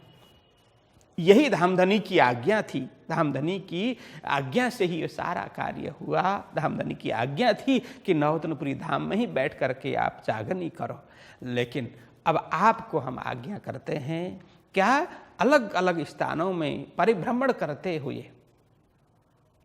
यही धामधनी की आज्ञा थी। धामधनी की आज्ञा से ही ये सारा कार्य हुआ। धामधनी की आज्ञा थी कि नौतनपुरी धाम में ही बैठ करके आप जागरणी करो। लेकिन अब आपको हम आज्ञा करते हैं क्या, अलग अलग स्थानों में परिभ्रमण करते हुए,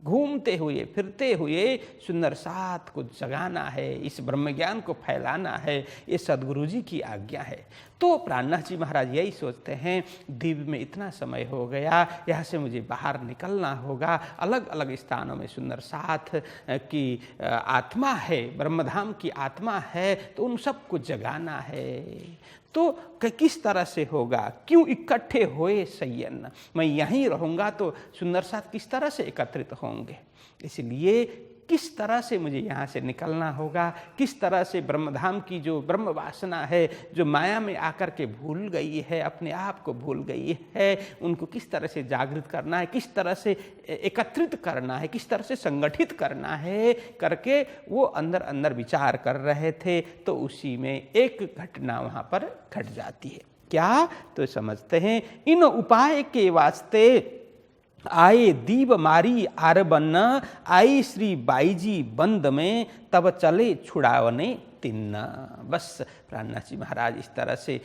घूमते हुए फिरते हुए सुंदर साथ को जगाना है, इस ब्रह्म ज्ञान को फैलाना है। ये सदगुरु जी की आज्ञा है। तो प्राणनाथ जी महाराज यही सोचते हैं, दीप में इतना समय हो गया, यहाँ से मुझे बाहर निकलना होगा। अलग अलग स्थानों में सुंदर साथ की आत्मा है, ब्रह्मधाम की आत्मा है, तो उन सबको जगाना है। तो किस तरह से होगा, क्यों इकट्ठे होए सय्यन, मैं यहीं रहूँगा तो सुंदर साथ किस तरह से एकत्रित होंगे। इसलिए किस तरह से मुझे यहाँ से निकलना होगा, किस तरह से ब्रह्मधाम की जो ब्रह्म वासना है, जो माया में आकर के भूल गई है, अपने आप को भूल गई है, उनको किस तरह से जागृत करना है, किस तरह से एकत्रित करना है, किस तरह से संगठित करना है करके वो अंदर अंदर विचार कर रहे थे। तो उसी में एक घटना वहाँ पर घट जाती है। क्या, तो समझते हैं, इन उपाय के वास्ते आए दीव मारी आरबन, आई श्री बाईजी बंद में, तब चले छुड़ावने तिन्ना। बस प्राणनाथ जी महाराज इस तरह से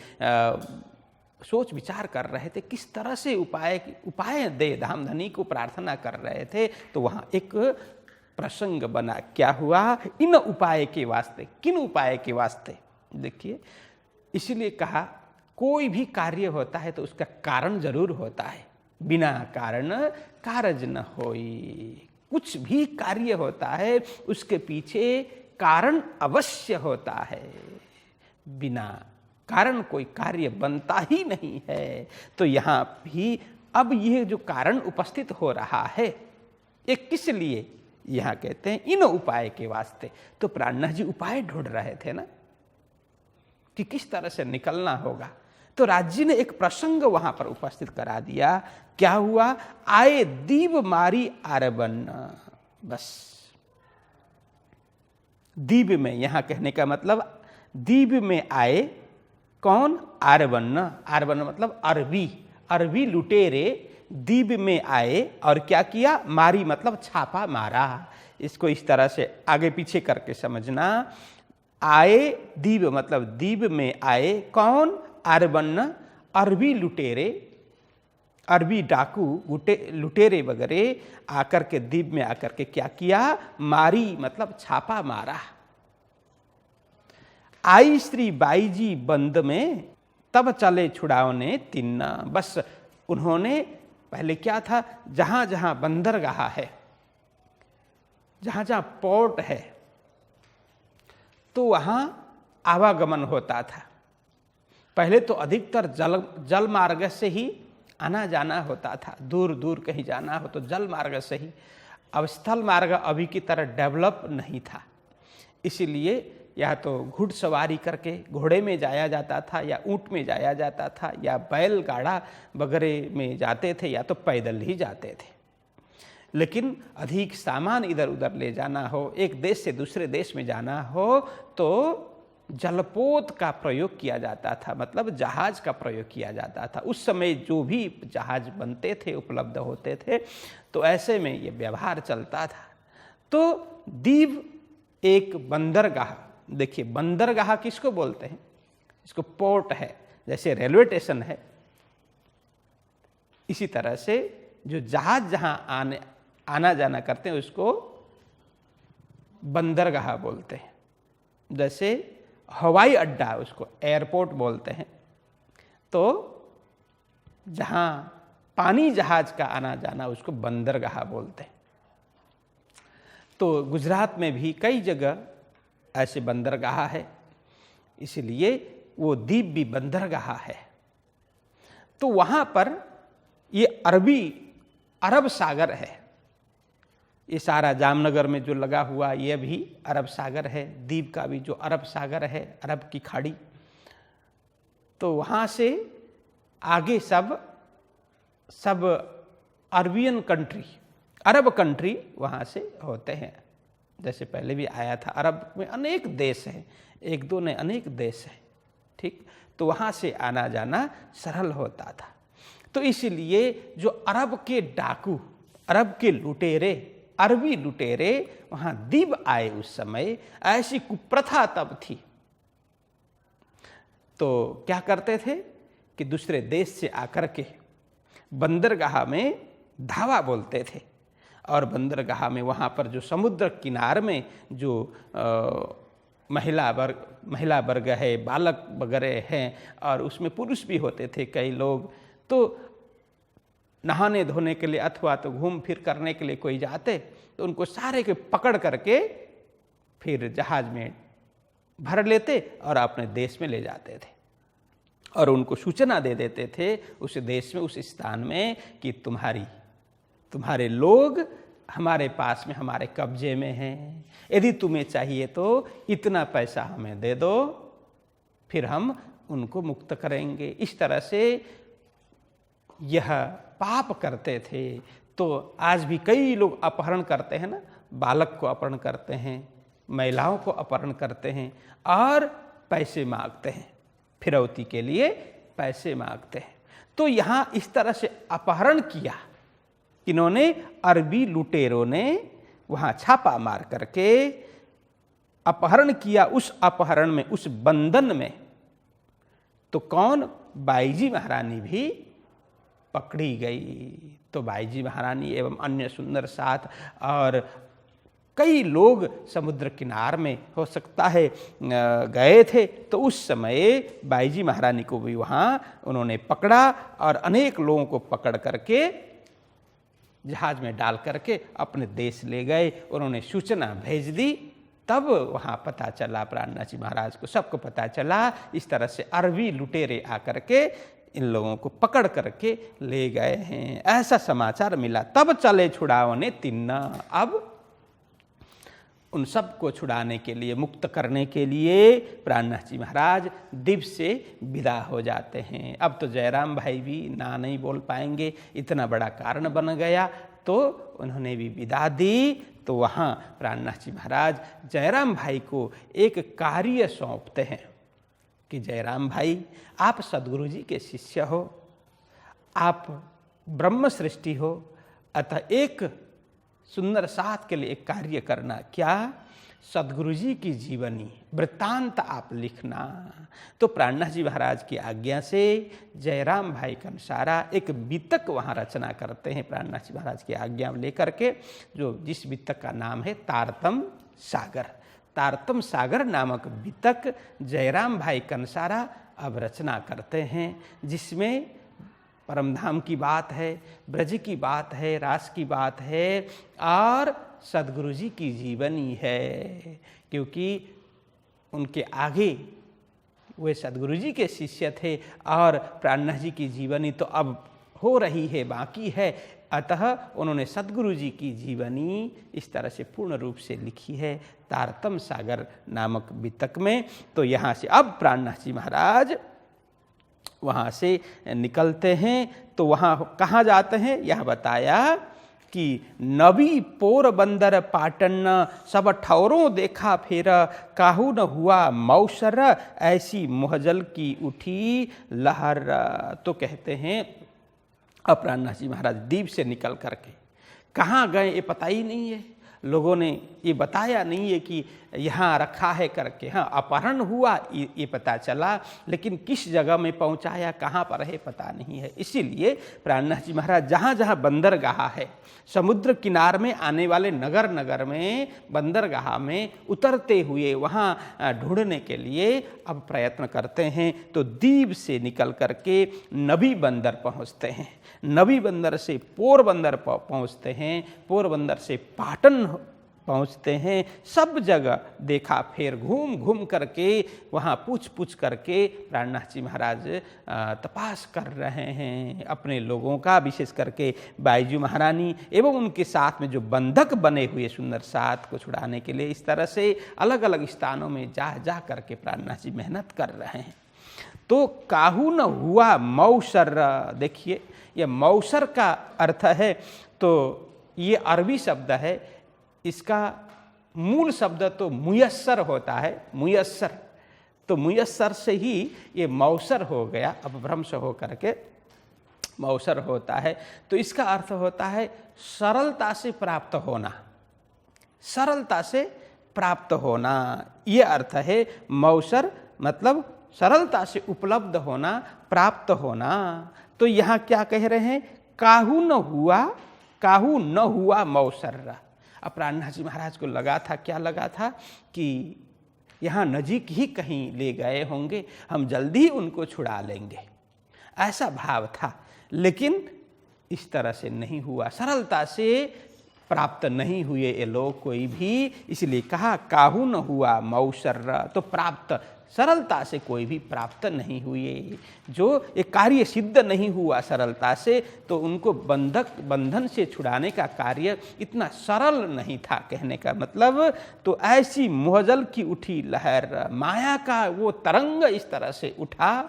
सोच विचार कर रहे थे, किस तरह से उपाय दे, धामधनी को प्रार्थना कर रहे थे। तो वहाँ एक प्रसंग बना। क्या हुआ, इन उपाय के वास्ते, किन उपाय के वास्ते। देखिए, इसीलिए कहा कोई भी कार्य होता है तो उसका कारण जरूर होता है। बिना कारण कारज न होई। कुछ भी कार्य होता है उसके पीछे कारण अवश्य होता है। बिना कारण कोई कार्य बनता ही नहीं है। तो यहाँ भी अब यह जो कारण उपस्थित हो रहा है, ये किस लिए, यहाँ कहते हैं इन उपाय के वास्ते। तो प्राणनाथ जी उपाय ढूंढ रहे थे ना कि किस तरह से निकलना होगा। तो राज्य ने एक प्रसंग वहां पर उपस्थित करा दिया। क्या हुआ, आए दीव मारी आरबन। बस दीव में, यहां कहने का मतलब दीव में आए कौन, आरबन। आरबन मतलब अरबी, अरबी लुटेरे दीव में आए और क्या किया, मारी मतलब छापा मारा। इसको इस तरह से आगे पीछे करके समझना। आए दीव मतलब दीव में आए कौन, आरबन, अरबी लुटेरे, अरबी डाकू लुटेरे वगैरह आकर के दीप में आकर के क्या किया, मारी मतलब छापा मारा। आई श्री बाईजी बंद में, तब चले छुड़ावने तिन्ना। बस उन्होंने पहले क्या था, जहां जहां बंदरगाह है, जहां जहां पोर्ट है, तो वहां आवागमन होता था। पहले तो अधिकतर जल मार्ग से ही आना जाना होता था। दूर दूर कहीं जाना हो तो जल मार्ग से ही। अब स्थल मार्ग अभी की तरह डेवलप नहीं था, इसीलिए या तो घुड़सवारी करके घोड़े में जाया जाता था, या ऊंट में जाया जाता था, या बैलगाड़ा वगैरह में जाते थे, या तो पैदल ही जाते थे। लेकिन अधिक सामान इधर उधर ले जाना हो, एक देश से दूसरे देश में जाना हो, तो जलपोत का प्रयोग किया जाता था, मतलब जहाज का प्रयोग किया जाता था। उस समय जो भी जहाज बनते थे, उपलब्ध होते थे, तो ऐसे में ये व्यवहार चलता था। तो दीव एक बंदरगाह, देखिए बंदरगाह किसको बोलते हैं, इसको पोर्ट है, जैसे रेलवे स्टेशन है, इसी तरह से जो जहाज जहां आना जाना करते हैं उसको बंदरगाह बोलते हैं। जैसे हवाई अड्डा, उसको एयरपोर्ट बोलते हैं। तो जहां पानी जहाज का आना जाना उसको बंदरगाह बोलते हैं। तो गुजरात में भी कई जगह ऐसे बंदरगाह है, इसलिए वो द्वीप भी बंदरगाह है। तो वहां पर ये अरब सागर है। ये सारा जामनगर में जो लगा हुआ ये भी अरब सागर है। द्वीप का भी जो अरब सागर है, अरब की खाड़ी, तो वहाँ से आगे सब अरबियन कंट्री, अरब कंट्री वहाँ से होते हैं। जैसे पहले भी आया था, अरब में अनेक देश हैं, एक दो नहीं अनेक देश हैं, ठीक। तो वहाँ से आना जाना सरल होता था। तो इसलिए जो अरब के डाकू, अरब के लुटेरे, अरबी लुटेरे वहाँ दीप आए उस समय, ऐसी कुप्रथा तब थी। तो क्या करते थे कि दूसरे देश से आकर के बंदरगाह में धावा बोलते थे, और बंदरगाह में वहाँ पर जो समुद्र किनार में जो महिला वर्ग है, बालक वगैरह हैं, और उसमें पुरुष भी होते थे कई लोग, तो नहाने धोने के लिए अथवा तो घूम फिर करने के लिए कोई जाते तो उनको सारे के पकड़ करके फिर जहाज में भर लेते और अपने देश में ले जाते थे, और उनको सूचना दे देते थे उस देश में, उस स्थान में कि तुम्हारे लोग हमारे पास में, हमारे कब्जे में हैं, यदि तुम्हें चाहिए तो इतना पैसा हमें दे दो, फिर हम उनको मुक्त करेंगे। इस तरह से यह पाप करते थे। तो आज भी कई लोग अपहरण करते हैं ना, बालक को अपहरण करते हैं, महिलाओं को अपहरण करते हैं और पैसे मांगते हैं, फिरौती के लिए पैसे मांगते हैं। तो यहाँ इस तरह से अपहरण किया, इन्होंने अरबी लुटेरों ने वहाँ छापा मार करके अपहरण किया। उस अपहरण में, उस बंधन में तो कौन, बाईजी महारानी भी पकड़ी गई। तो बाईजी महारानी एवं अन्य सुंदर साथ और कई लोग समुद्र किनार में हो सकता है गए थे, तो उस समय बाईजी महारानी को भी वहाँ उन्होंने पकड़ा और अनेक लोगों को पकड़ करके जहाज में डाल करके अपने देश ले गए। उन्होंने सूचना भेज दी, तब वहाँ पता चला, प्राणनाथ जी महाराज को सबको पता चला। इस तरह से अरबी लुटेरे आकर के इन लोगों को पकड़ करके ले गए हैं, ऐसा समाचार मिला। तब चले छुड़ावने तिन्ना। अब उन सबको छुड़ाने के लिए, मुक्त करने के लिए प्राणनाथ जी महाराज दीप से विदा हो जाते हैं। अब तो जयराम भाई भी ना नहीं बोल पाएंगे, इतना बड़ा कारण बन गया, तो उन्होंने भी विदा दी। तो वहाँ प्राणनाथ जी महाराज जयराम भाई को एक कार्य सौंपते हैं कि जयराम भाई, आप सद्गुरु जी के शिष्य हो, आप ब्रह्म सृष्टि हो, अतः एक सुंदर साथ के लिए एक कार्य करना। क्या? सद्गुरु जी की जीवनी वृत्तांत आप लिखना। तो प्राणनाथ जी महाराज की आज्ञा से जयराम भाई कंसारा एक वितक वहाँ रचना करते हैं, प्राणनाथ जी महाराज की आज्ञा लेकर के, जो जिस वितक का नाम है तारतम सागर। तारतम सागर नामक वितक जयराम भाई कंसारा अब रचना करते हैं, जिसमें परमधाम की बात है, ब्रज की बात है, रास की बात है और सद्गुरु जी की जीवनी है। क्योंकि उनके आगे वे सद्गुरु जी के शिष्य थे और प्राणनाथ जी की जीवनी तो अब हो रही है, बाकी है। अतः उन्होंने सद्गुरु जी की जीवनी इस तरह से पूर्ण रूप से लिखी है तारतम सागर नामक वितक में। तो यहाँ से अब प्राणनाथ जी महाराज वहाँ से निकलते हैं। तो वहाँ कहाँ जाते हैं, यह बताया कि नवी पोरबंदर पाटन सब ठौरों देखा फिर, काहू न हुआ मौसर ऐसी मुहजल की उठी लहर। तो कहते हैं अब प्राणनाथ जी महाराज दीप से निकल करके कहाँ गए ये पता ही नहीं है, लोगों ने ये बताया नहीं है कि यहाँ रखा है करके। हाँ, अपहरण हुआ ये पता चला, लेकिन किस जगह में पहुँचाया, कहाँ पर है, पता नहीं है। इसीलिए प्राणनाथ जी महाराज जहाँ जहाँ बंदरगाह है, समुद्र किनार में आने वाले नगर नगर में, बंदरगाह में उतरते हुए वहाँ ढूंढने के लिए अब प्रयत्न करते हैं। तो दीप से निकल करके नबी बंदर पहुँचते हैं, नबी बंदर से पोरबंदर पहुँचते हैं, पोरबंदर से पाटन पहुँचते हैं। सब जगह देखा, फिर घूम घूम करके वहाँ पूछ पूछ करके प्राणनाथ जी महाराज तपास कर रहे हैं अपने लोगों का, विशेष करके बाईजी महारानी एवं उनके साथ में जो बंधक बने हुए सुंदर साथ को छुड़ाने के लिए। इस तरह से अलग अलग स्थानों में जा जा करके प्राणनाथ जी मेहनत कर रहे हैं। तो काहू न हुआ मौसर, देखिए ये मौसर का अर्थ है, तो ये अरबी शब्द है, इसका मूल शब्द तो मुयस्सर होता है, मुयस्सर। तो मुयस्सर से ही ये मौसर हो गया, अब भ्रंश हो करके मौसर होता है, तो इसका अर्थ होता है सरलता से प्राप्त होना, सरलता से प्राप्त होना, ये अर्थ है मौसर, मतलब सरलता से उपलब्ध होना, प्राप्त होना। तो यहाँ क्या कह रहे हैं, काहू न हुआ मौसर। अब प्राणनाथ जी महाराज को लगा था, क्या लगा था कि यहाँ नजीक ही कहीं ले गए होंगे, हम जल्दी ही उनको छुड़ा लेंगे, ऐसा भाव था। लेकिन इस तरह से नहीं हुआ, सरलता से प्राप्त नहीं हुए ये लोग कोई भी, इसलिए कहा काहू न हुआ मौसर। तो प्राप्त, सरलता से कोई भी प्राप्त नहीं हुए, जो ये कार्य सिद्ध नहीं हुआ सरलता से, तो उनको बंधन से छुड़ाने का कार्य इतना सरल नहीं था, कहने का मतलब। तो ऐसी मोहजल की उठी लहर, माया का वो तरंग इस तरह से उठा,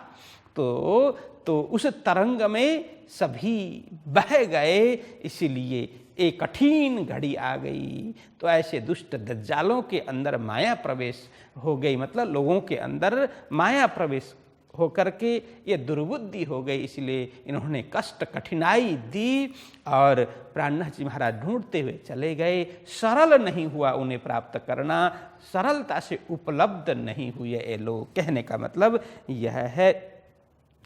तो उस तरंग में सभी बह गए, इसीलिए एक कठिन घड़ी आ गई। तो ऐसे दुष्ट दज्जालों के अंदर माया प्रवेश हो गई, मतलब लोगों के अंदर माया प्रवेश होकर के ये दुर्बुद्धि हो गई, इसलिए इन्होंने कष्ट कठिनाई दी और प्राणनाथ जी महाराज ढूंढते हुए चले गए। सरल नहीं हुआ उन्हें प्राप्त करना, सरलता से उपलब्ध नहीं हुए ये लोग, कहने का मतलब यह है।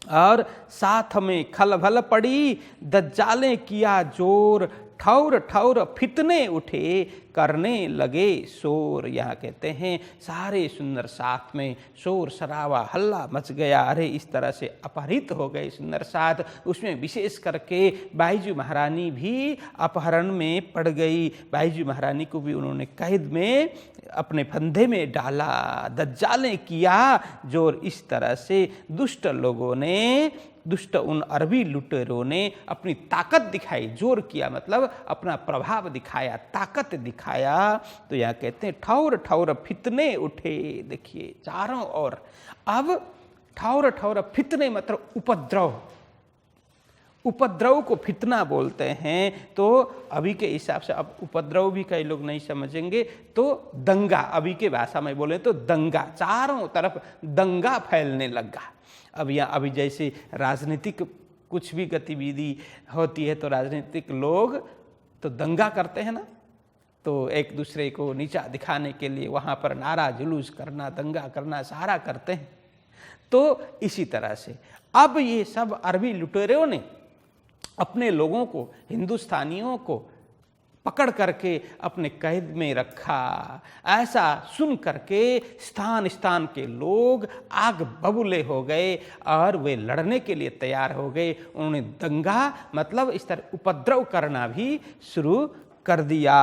और साथ में खलबल पड़ी, दज्जालें किया जोर, ठौर ठौर फितने उठे, करने लगे शोर। यहाँ कहते हैं सारे सुंदर साथ में शोर शराबा हल्ला मच गया। अरे इस तरह से अपहरित हो गए सुंदर साथ, उसमें विशेष करके बाईजू महारानी भी अपहरण में पड़ गई। बाईजू महारानी को भी उन्होंने कैद में अपने फंदे में डाला। दज्जालें किया जोर, इस तरह से दुष्ट लोगों ने, दुष्ट उन अरबी लुटेरों ने अपनी ताकत दिखाई, जोर किया मतलब अपना प्रभाव दिखाया, ताकत दिखाया। तो यहाँ कहते हैं ठौर ठौर फितने उठे, देखिए चारों ओर। अब ठौर ठौर फितने मतलब उपद्रव, उपद्रव को फितना बोलते हैं। तो अभी के हिसाब से, अब उपद्रव भी कई लोग नहीं समझेंगे, तो दंगा, अभी के भाषा में बोले तो दंगा, चारों तरफ दंगा फैलने लगा। अब यहाँ अभी जैसे राजनीतिक कुछ भी गतिविधि होती है तो राजनीतिक लोग तो दंगा करते हैं ना, तो एक दूसरे को नीचा दिखाने के लिए वहाँ पर नारा जुलूस करना, दंगा करना, सारा करते हैं। तो इसी तरह से अब ये सब अरबी लुटेरों ने अपने लोगों को, हिंदुस्तानियों को पकड़ करके अपने कैद में रखा। ऐसा सुन करके स्थान स्थान के लोग आग बबूले हो गए और वे लड़ने के लिए तैयार हो गए। उन्होंने दंगा मतलब इस तरह उपद्रव करना भी शुरू कर दिया।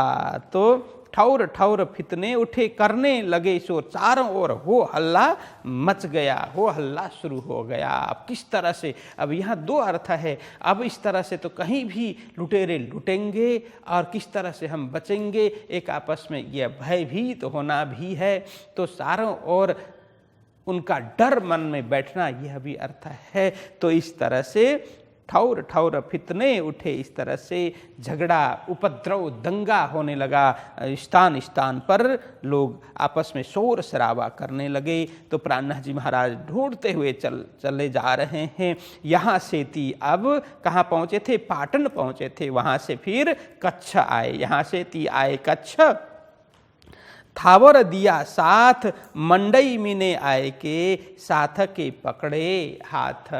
तो ठौर ठौर फितने उठे, करने लगे शोर, चारों ओर हो हल्ला मच गया, हो हल्ला शुरू हो गया। अब किस तरह से, अब यहाँ दो अर्थ है। अब इस तरह से तो कहीं भी लुटेरे लुटेंगे और किस तरह से हम बचेंगे, एक आपस में यह भयभीत होना भी है। तो चारों ओर उनका डर मन में बैठना, यह भी अर्थ है। तो इस तरह से ठौर ठौर फितने उठे, इस तरह से झगड़ा, उपद्रव, दंगा होने लगा। स्थान स्थान पर लोग आपस में शोर शराबा करने लगे। तो प्राणनाथ जी महाराज ढूंढते हुए चले जा रहे हैं। यहाँ से ती अब कहाँ पहुँचे थे, पाटन पहुँचे थे, वहाँ से फिर कच्छ आए। यहाँ से ती आए कच्छ, थावर दिया साथ, मंडई मिने आए के, साथ के पकड़े हाथ।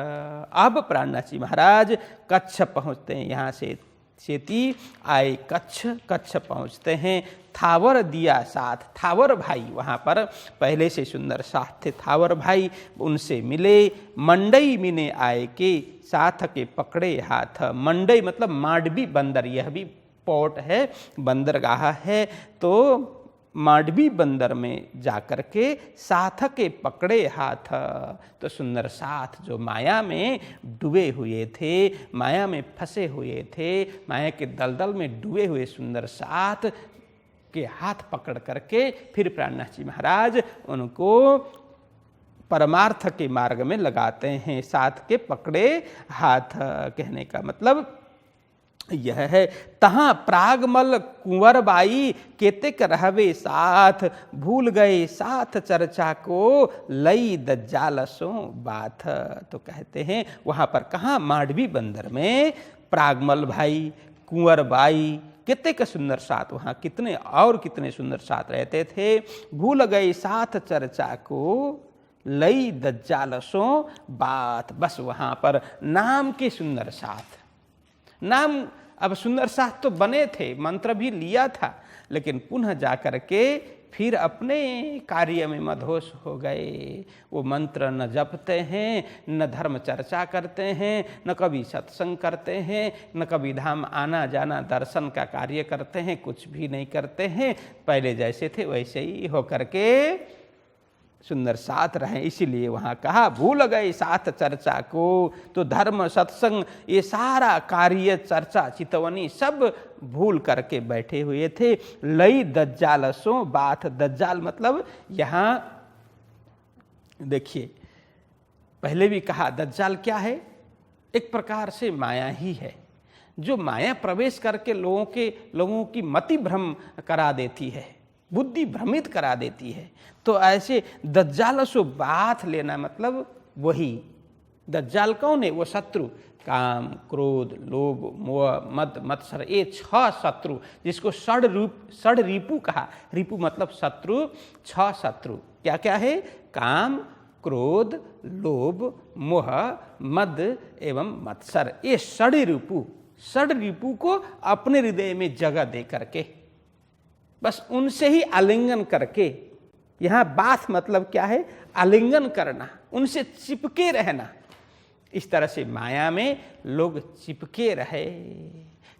अब प्राणनाथ जी महाराज कच्छ पहुँचते हैं। यहाँ से सेती आए कच्छ, कच्छ पहुँचते हैं। थावर दिया साथ, थावर भाई वहाँ पर पहले से सुंदर साथ थे, थावर भाई उनसे मिले। मंडई मिने आए के, साथ के पकड़े हाथ। मंडई मतलब माडवी बंदर, यह भी पोर्ट है, बंदरगाह है। तो माडवी बंदर में जाकर के साथ के पकड़े हाथ। तो सुंदर साथ जो माया में डूबे हुए थे, माया में फंसे हुए थे, माया के दलदल में डूबे हुए सुंदर साथ के हाथ पकड़ करके फिर प्राणनाथ जी महाराज उनको परमार्थ के मार्ग में लगाते हैं। साथ के पकड़े हाथ कहने का मतलब यह है तहाँ प्रागमल कुंवर बाई केतिक रहवे साथ, भूल गए साथ चर्चा को लई दज्जालसों बात। तो कहते हैं वहाँ पर कहाँ, मांडवी बंदर में प्रागमल भाई, कुंवर बाई, कितने सुंदर साथ, वहाँ कितने और कितने सुंदर साथ रहते थे। भूल गए साथ चर्चा को लई दज्जालसों बात। बस वहाँ पर नाम के सुंदर साथ, नाम अब सुंदर साथ तो बने थे, मंत्र भी लिया था, लेकिन पुनः जाकर के फिर अपने कार्य में मदहोश हो गए। वो मंत्र न जपते हैं, न धर्म चर्चा करते हैं, न कभी सत्संग करते हैं, न कभी धाम आना जाना दर्शन का कार्य करते हैं, कुछ भी नहीं करते हैं। पहले जैसे थे वैसे ही होकर के सुंदर साथ रहे। इसीलिए वहाँ कहा भूल गए साथ चर्चा को। तो धर्म सत्संग ये सारा कार्य चर्चा चितवनी सब भूल करके बैठे हुए थे। लई दज्जालसों बात, दज्जाल मतलब यहाँ देखिए पहले भी कहा दज्जाल क्या है, एक प्रकार से माया ही है, जो माया प्रवेश करके लोगों की मति भ्रम करा देती है, बुद्धि भ्रमित करा देती है। तो ऐसे दज्जालसो बात लेना मतलब वही दज्जाल कौन है, वो शत्रु, काम क्रोध लोभ मोह मद मत्सर, ये 6 शत्रु जिसको षड रिपु कहा। रिपु मतलब शत्रु, 6 शत्रु क्या क्या है, काम क्रोध लोभ मोह मद एवं मत्सर, ये षड रिपु को अपने हृदय में जगह दे करके बस उनसे ही आलिंगन करके, यहाँ बात मतलब क्या है, आलिंगन करना, उनसे चिपके रहना। इस तरह से माया में लोग चिपके रहे,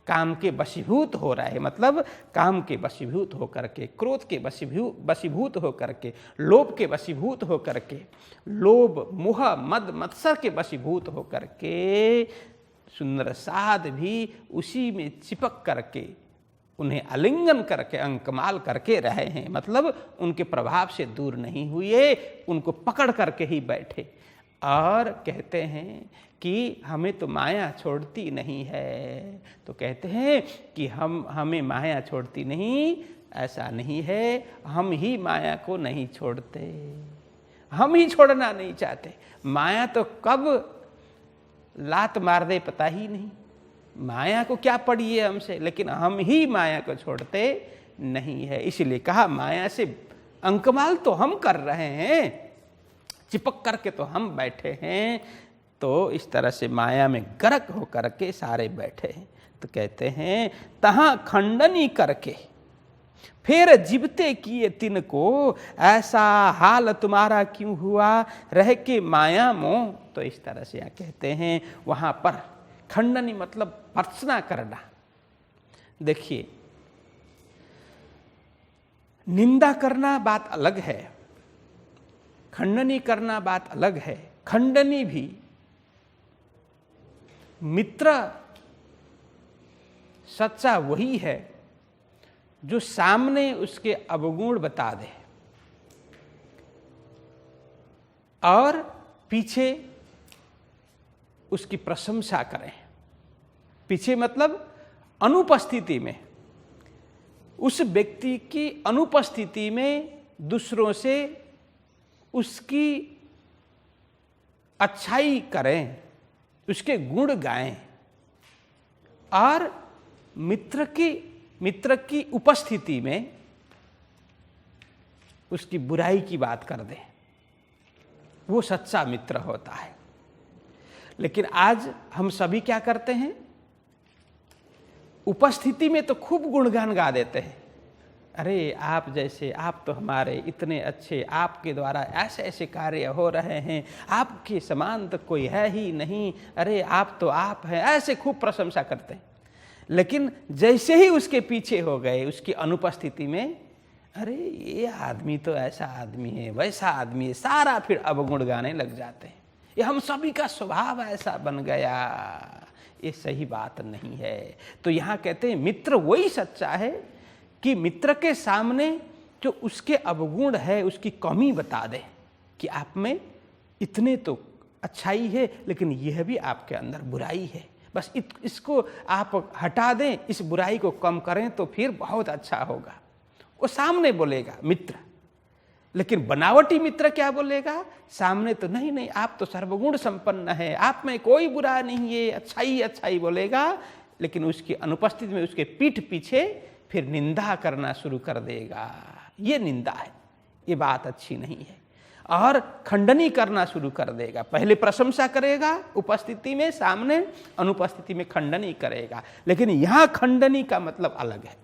काम के वशीभूत हो रहे, मतलब काम के वशीभूत होकर के, क्रोध के वशीभूत होकर के, लोभ के वशीभूत होकर के, लोभ मोह मद मत्सर के वशीभूत होकर के, सुंदर साध भी उसी में चिपक करके उन्हें आलिंगन करके अंकमाल करके रहे हैं, मतलब उनके प्रभाव से दूर नहीं हुए, उनको पकड़ करके ही बैठे। और कहते हैं कि हमें तो माया छोड़ती नहीं है। तो कहते हैं कि हमें माया छोड़ती नहीं, ऐसा नहीं है, हम ही माया को नहीं छोड़ते, हम ही छोड़ना नहीं चाहते। माया तो कब लात मार दे पता ही नहीं, माया को क्या पड़ी है हमसे, लेकिन हम ही माया को छोड़ते नहीं है। इसलिए कहा माया से अंकमाल तो हम कर रहे हैं, चिपक करके तो हम बैठे हैं। तो इस तरह से माया में गर्क होकर के सारे बैठे हैं। तो कहते हैं तहाँ खंडनी करके फिर जीवते किए तिनको, ऐसा हाल तुम्हारा क्यों हुआ रह के माया मोह। तो इस तरह से यहाँ कहते हैं वहाँ पर खंडनी मतलब भर्त्सना करना। देखिए निंदा करना बात अलग है, खंडनी करना बात अलग है। खंडनी भी मित्र सच्चा वही है जो सामने उसके अवगुण बता दे और पीछे उसकी प्रशंसा करें। पीछे मतलब अनुपस्थिति में, उस व्यक्ति की अनुपस्थिति में दूसरों से उसकी अच्छाई करें, उसके गुण गाएं, और मित्र की उपस्थिति में उसकी बुराई की बात कर दें, वो सच्चा मित्र होता है। लेकिन आज हम सभी क्या करते हैं, उपस्थिति में तो खूब गुणगान गा देते हैं, अरे आप जैसे, आप तो हमारे इतने अच्छे, आपके द्वारा ऐसे ऐसे कार्य हो रहे हैं, आपके समान तो कोई है ही नहीं, अरे आप तो आप हैं, ऐसे खूब प्रशंसा करते हैं। लेकिन जैसे ही उसके पीछे हो गए, उसकी अनुपस्थिति में, अरे ये आदमी तो ऐसा आदमी है, वैसा आदमी है, सारा फिर अवगुण गाने लग जाते हैं। ये हम सभी का स्वभाव ऐसा बन गया, ये सही बात नहीं है। तो यहाँ कहते हैं मित्र वही सच्चा है कि मित्र के सामने जो उसके अवगुण है, उसकी कमी बता दे कि आप में इतने तो अच्छाई है, लेकिन यह भी आपके अंदर बुराई है, बस इसको आप हटा दें, इस बुराई को कम करें तो फिर बहुत अच्छा होगा। वो सामने बोलेगा मित्र, लेकिन बनावटी मित्र क्या बोलेगा? सामने तो नहीं नहीं, आप तो सर्वगुण संपन्न है, आप में कोई बुरा नहीं है, अच्छा ही बोलेगा, लेकिन उसकी अनुपस्थिति में उसके पीठ पीछे फिर निंदा करना शुरू कर देगा। ये निंदा है, ये बात अच्छी नहीं है। और खंडनी करना शुरू कर देगा। पहले प्रशंसा करेगा उपस्थिति में, सामने अनुपस्थिति में खंडनी करेगा। लेकिन यहाँ खंडनी का मतलब अलग है।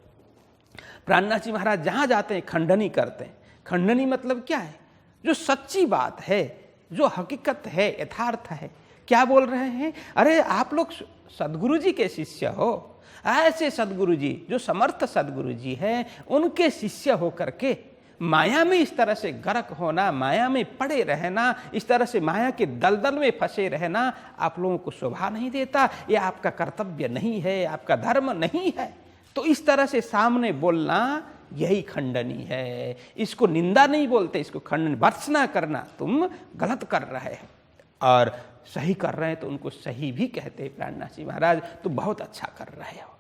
प्राणनाथ जी महाराज जहाँ जाते हैं खंडनी करते हैं। खंडनी मतलब क्या है? जो सच्ची बात है, जो हकीकत है, यथार्थ है। क्या बोल रहे हैं? अरे आप लोग सदगुरु जी के शिष्य हो, ऐसे सदगुरु जी जो समर्थ सदगुरु जी हैं, उनके शिष्य होकर के माया में इस तरह से गर्क होना, माया में पड़े रहना, इस तरह से माया के दलदल में फंसे रहना आप लोगों को शोभा नहीं देता। ये आपका कर्तव्य नहीं है, आपका धर्म नहीं है। तो इस तरह से सामने बोलना यही खंडनी है। इसको निंदा नहीं बोलते, इसको खंडन, भर्त्सना करना। तुम गलत कर रहे हो और सही कर रहे हैं तो उनको सही भी कहते हैं प्राणनाथ जी महाराज, तुम बहुत अच्छा कर रहे हो।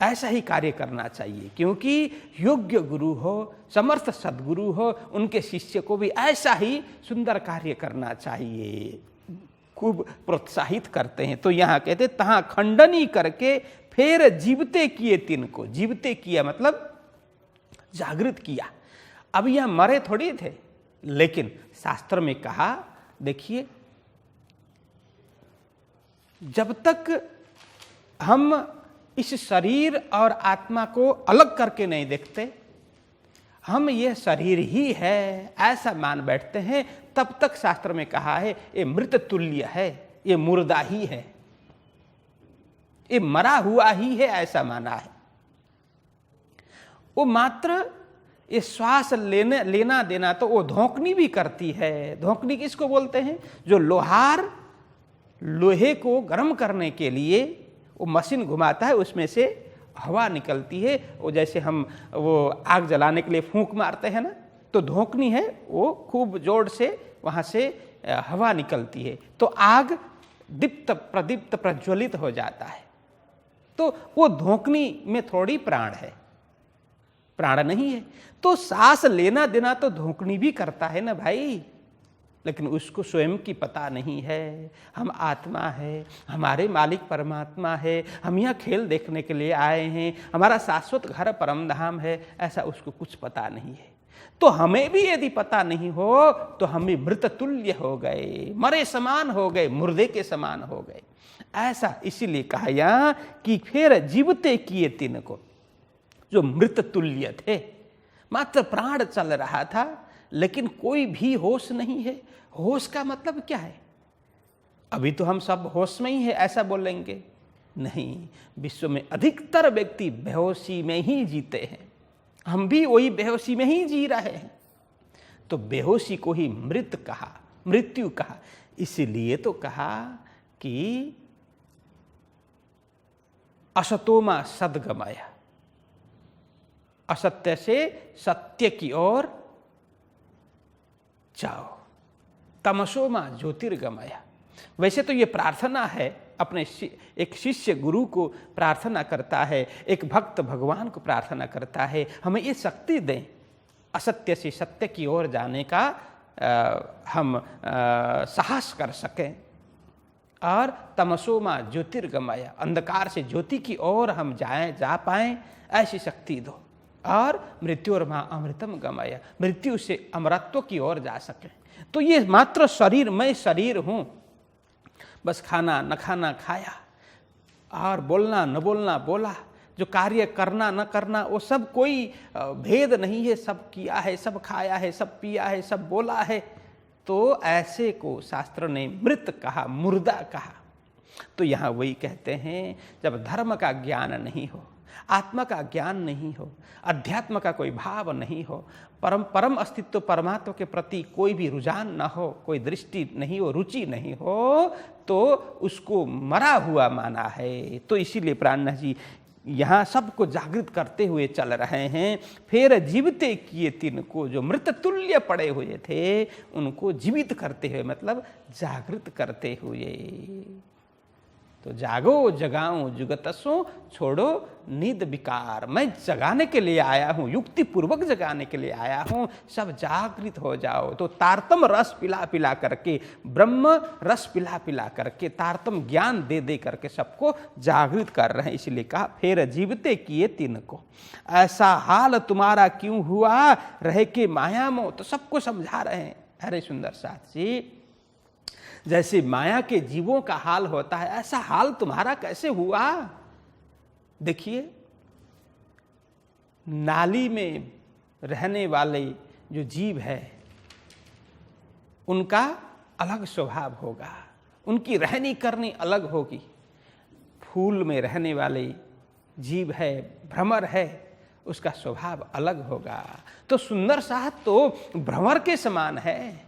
ऐसा ही कार्य करना चाहिए, क्योंकि योग्य गुरु हो, समर्थ सद्गुरु हो, उनके शिष्य को भी ऐसा ही सुंदर कार्य करना चाहिए। खूब प्रोत्साहित करते हैं। तो यहाँ कहते तहाँ खंडनी करके फिर जीवते किए तिनको। जीवते किया मतलब जागृत किया। अब यह मरे थोड़ी थे, लेकिन शास्त्र में कहा, देखिए जब तक हम इस शरीर और आत्मा को अलग करके नहीं देखते, हम ये शरीर ही है ऐसा मान बैठते हैं, तब तक शास्त्र में कहा है ये मृत तुल्य है, ये मुर्दा ही है, ये मरा हुआ ही है, ऐसा माना है। वो मात्र ये श्वास लेना देना तो वो धोंकनी भी करती है। धोंकनी किसको बोलते हैं? जो लोहार लोहे को गर्म करने के लिए वो मशीन घुमाता है, उसमें से हवा निकलती है। वो जैसे हम वो आग जलाने के लिए फूंक मारते हैं ना, तो धोंकनी है, वो खूब जोर से वहाँ से हवा निकलती है, तो आग दीप्त प्रदीप्त प्रज्वलित हो जाता है। तो वो धोंकनी में थोड़ी प्राण है, प्राण नहीं है। तो सांस लेना देना तो धोंकनी भी करता है ना भाई, लेकिन उसको स्वयं की पता नहीं है। हम आत्मा है, हमारे मालिक परमात्मा है, हम यहाँ खेल देखने के लिए आए हैं, हमारा शाश्वत घर परम धाम है, ऐसा उसको कुछ पता नहीं है। तो हमें भी यदि पता नहीं हो तो हम भी मृत तुल्य हो गए, मरे समान हो गए, मुर्दे के समान हो गए। ऐसा इसीलिए कहा यहाँ कि फिर जीवते किए तिनको। जो मृत तुल्य थे, मात्र प्राण चल रहा था, लेकिन कोई भी होश नहीं है। होश का मतलब क्या है? अभी तो हम सब होश में ही है ऐसा बोलेंगे? नहीं, विश्व में अधिकतर व्यक्ति बेहोशी में ही जीते हैं। हम भी वही बेहोशी में ही जी रहे हैं। तो बेहोशी को ही मृत कहा, मृत्यु कहा। इसीलिए तो कहा कि असतोमा सद्गमया, असत्य से सत्य की ओर जाओ, तमसोमा ज्योतिर्गमया। वैसे तो ये प्रार्थना है, अपने एक शिष्य गुरु को प्रार्थना करता है, एक भक्त भगवान को प्रार्थना करता है, हमें ये शक्ति दें असत्य से सत्य की ओर जाने का हम साहस कर सकें, और तमसोमा ज्योतिर्गमया, अंधकार से ज्योति की ओर हम जा पाएं, ऐसी शक्ति दो। और मृत्युर्मा अमृतम गमया, मृत्यु से अमरत्व की ओर जा सके। तो ये मात्र शरीर, मैं शरीर हूँ, बस खाना न खाना खाया और बोलना न बोलना बोला, जो कार्य करना न करना वो सब कोई भेद नहीं है, सब किया है, सब खाया है, सब पिया है, सब बोला है। तो ऐसे को शास्त्र ने मृत कहा, मुर्दा कहा। तो यहाँ वही कहते हैं, जब धर्म का ज्ञान नहीं हो, आत्मा का ज्ञान नहीं हो, अध्यात्म का कोई भाव नहीं हो, परम अस्तित्व परमात्मा के प्रति कोई भी रुझान न हो, कोई दृष्टि नहीं हो, रुचि नहीं हो, तो उसको मरा हुआ माना है। तो इसीलिए प्राणनाथ जी यहाँ सबको जागृत करते हुए चल रहे हैं। फिर जीवते किए तिनको, जो मृत तुल्य पड़े हुए थे उनको जीवित करते हुए, मतलब जागृत करते हुए। तो जागो जगाऊं जुगतसो छोड़ो नींद विकार। मैं जगाने के लिए आया हूँ, युक्ति पूर्वक जगाने के लिए आया हूँ, सब जागृत हो जाओ। तो तारतम रस पिला पिला करके, ब्रह्म रस पिला पिला करके, तारतम ज्ञान दे दे करके सबको जागृत कर रहे हैं। इसलिए कहा फेर जीवते किए तिनको, ऐसा हाल तुम्हारा क्यों हुआ रहे के माया मोह। तो सबको समझा रहे हैं। अरे सुंदर साथ जी, जैसे माया के जीवों का हाल होता है, ऐसा हाल तुम्हारा कैसे हुआ। देखिए, नाली में रहने वाले जो जीव है उनका अलग स्वभाव होगा, उनकी रहनी करनी अलग होगी। फूल में रहने वाले जीव है, भ्रमर है, उसका स्वभाव अलग होगा। तो सुंदर साथ तो भ्रमर के समान है,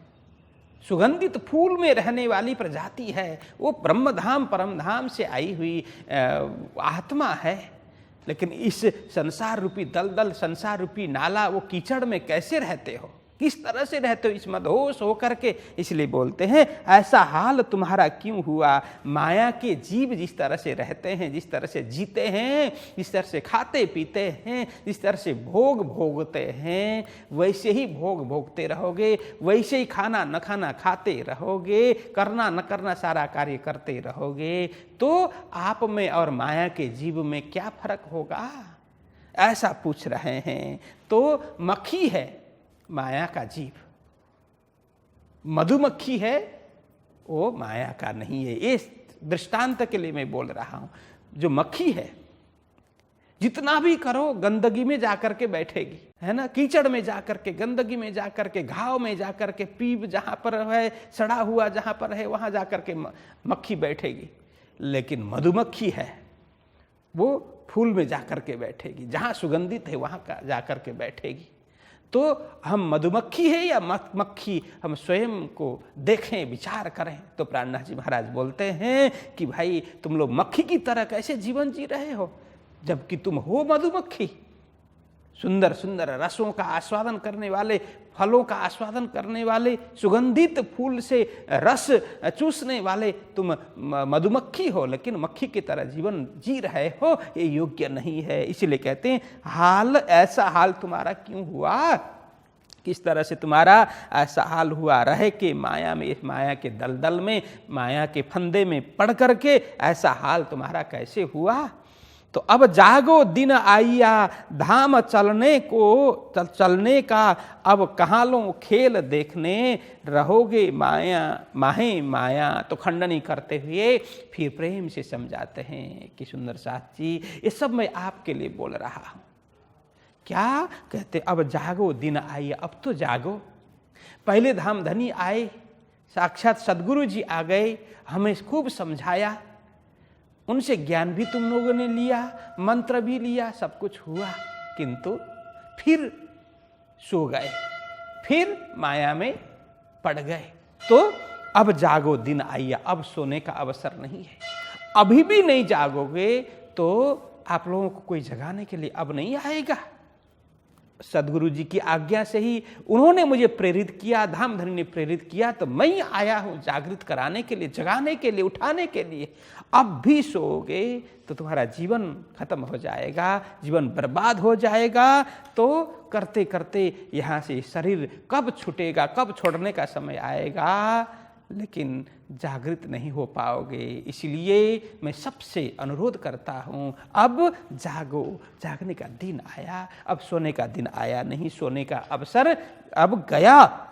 सुगंधित फूल में रहने वाली प्रजाति है, वो ब्रह्मधाम परमधाम से आई हुई आत्मा है। लेकिन इस संसार रूपी दलदल, संसार रूपी नाला, वो कीचड़ में कैसे रहते हो, किस तरह से रहते हो इस मदहोश होकर के। इसलिए बोलते हैं ऐसा हाल तुम्हारा क्यों हुआ। माया के जीव जिस तरह से रहते हैं, जिस तरह से जीते हैं, जिस तरह से खाते पीते हैं, जिस तरह से भोग भोगते हैं, वैसे ही भोग भोगते रहोगे, वैसे ही खाना न खाना खाते रहोगे, करना न करना सारा कार्य करते रहोगे। तो आप में और माया के जीव में क्या फर्क होगा, ऐसा पूछ रहे हैं। तो मक्खी है माया का जीव, मधुमक्खी है वो माया का नहीं है। ये दृष्टांत के लिए मैं बोल रहा हूं। जो मक्खी है जितना भी करो गंदगी में जाकर के बैठेगी, है ना, कीचड़ में जाकर के, गंदगी में जाकर के, घाव में जाकर के, पीप जहां पर है, सड़ा हुआ जहां पर है, वहां जाकर के मक्खी बैठेगी। लेकिन मधुमक्खी है वो फूल में जाकर के बैठेगी, जहां सुगंधित है वहां जाकर के बैठेगी। तो हम मधुमक्खी है या मक्खी, हम स्वयं को देखें, विचार करें। तो प्राणनाथ जी महाराज बोलते हैं कि भाई तुम लोग मक्खी की तरह कैसे जीवन जी रहे हो, जबकि तुम हो मधुमक्खी। सुंदर सुंदर रसों का आस्वादन करने वाले, फलों का आस्वादन करने वाले, सुगंधित फूल से रस चूसने वाले तुम मधुमक्खी हो, लेकिन मक्खी की तरह जीवन जी रहे हो, ये योग्य नहीं है। इसलिए कहते हैं हाल, ऐसा हाल तुम्हारा क्यों हुआ, किस तरह से तुम्हारा ऐसा हाल हुआ रहे के माया में, माया के दलदल में, माया के फंदे में पड़ करके ऐसा हाल तुम्हारा कैसे हुआ। तो अब जागो दिन आइया धाम चलने का, अब कहाँ लो खेल देखने रहोगे माया माहे माया। तो खंडनी करते हुए फिर प्रेम से समझाते हैं कि सुंदर साथ जी, ये सब मैं आपके लिए बोल रहा हूँ। क्या कहते, अब जागो दिन आइए, अब तो जागो। पहले धामधनी आए, साक्षात सदगुरु जी आ गए, हमें खूब समझाया, उनसे ज्ञान भी तुम लोगों ने लिया, मंत्र भी लिया, सब कुछ हुआ, किंतु फिर सो गए, फिर माया में पड़ गए। तो अब जागो दिन आइए, अब सोने का अवसर नहीं है। अभी भी नहीं जागोगे तो आप लोगों को कोई जगाने के लिए अब नहीं आएगा। सदगुरु जी की आज्ञा से ही उन्होंने मुझे प्रेरित किया, धामधनी ने प्रेरित किया, तो मैं आया हूं जागृत कराने के लिए, जगाने के लिए, उठाने के लिए। अब भी सोओगे तो तुम्हारा जीवन खत्म हो जाएगा, जीवन बर्बाद हो जाएगा। तो करते करते यहाँ से शरीर कब छूटेगा, कब छोड़ने का समय आएगा, लेकिन जागृत नहीं हो पाओगे। इसलिए मैं सबसे अनुरोध करता हूँ, अब जागो, जागने का दिन आया, अब सोने का दिन आया नहीं, सोने का अवसर अब गया,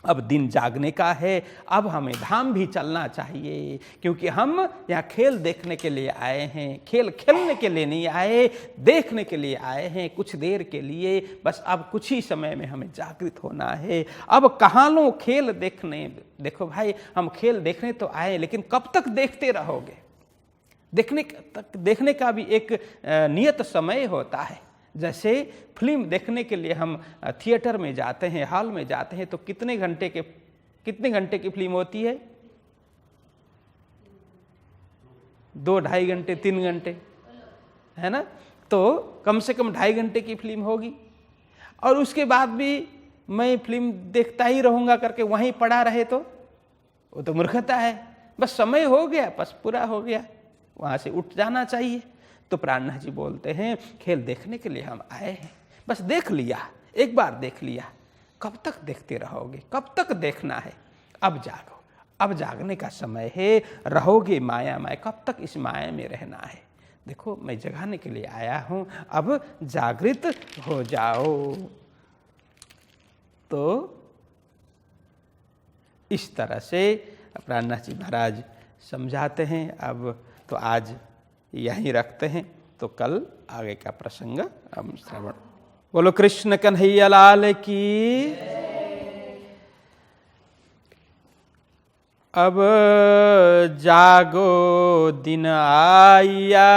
अब दिन जागने का है। अब हमें धाम भी चलना चाहिए, क्योंकि हम यहाँ खेल देखने के लिए आए हैं, खेल खेलने के लिए नहीं आए, देखने के लिए आए हैं कुछ देर के लिए। बस अब कुछ ही समय में हमें जागृत होना है। अब कहाँ लो खेल देखने। देखो भाई, हम खेल देखने तो आए, लेकिन कब तक देखते रहोगे। देखने का भी एक नियत समय होता है। जैसे फिल्म देखने के लिए हम थिएटर में जाते हैं, हॉल में जाते हैं, तो कितने घंटे की फिल्म होती है? 2-2.5 घंटे, 3 घंटे, है ना। तो कम से कम 2.5 घंटे की फिल्म होगी, और उसके बाद भी मैं फिल्म देखता ही रहूंगा करके वहीं पड़ा रहे तो वो तो मूर्खता है। बस समय हो गया, बस पूरा हो गया, वहाँ से उठ जाना चाहिए। तो प्राणनाथ जी बोलते हैं खेल देखने के लिए हम आए हैं, बस देख लिया, एक बार देख लिया, कब तक देखते रहोगे, कब तक देखना है, अब जागो, अब जागने का समय है, रहोगे मायामय, कब तक इस माया में रहना है। देखो मैं जगाने के लिए आया हूँ, अब जागृत हो जाओ। तो इस तरह से प्राणनाथ जी महाराज समझाते हैं। अब तो आज यहीं रखते हैं, तो कल आगे का प्रसंग हम श्रवण। बोलो कृष्ण कन्हैया लाल की। अब जागो दिन आया,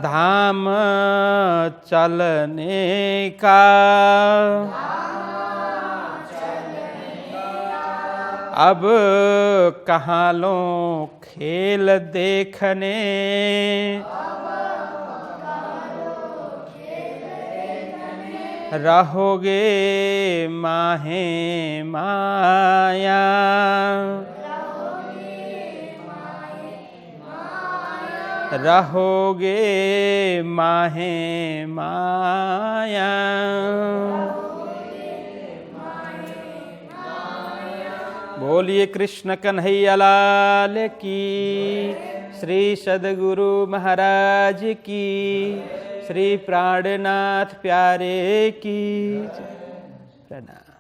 धाम चलने का, अब कहाँ लो खेल देखने, रहोगे माहे माया, रहोगे माहे माया। बोलिए कृष्ण कन्हैया लाल की, श्री सद्गुरु महाराज की, श्री प्राणनाथ प्यारे की प्रणाम।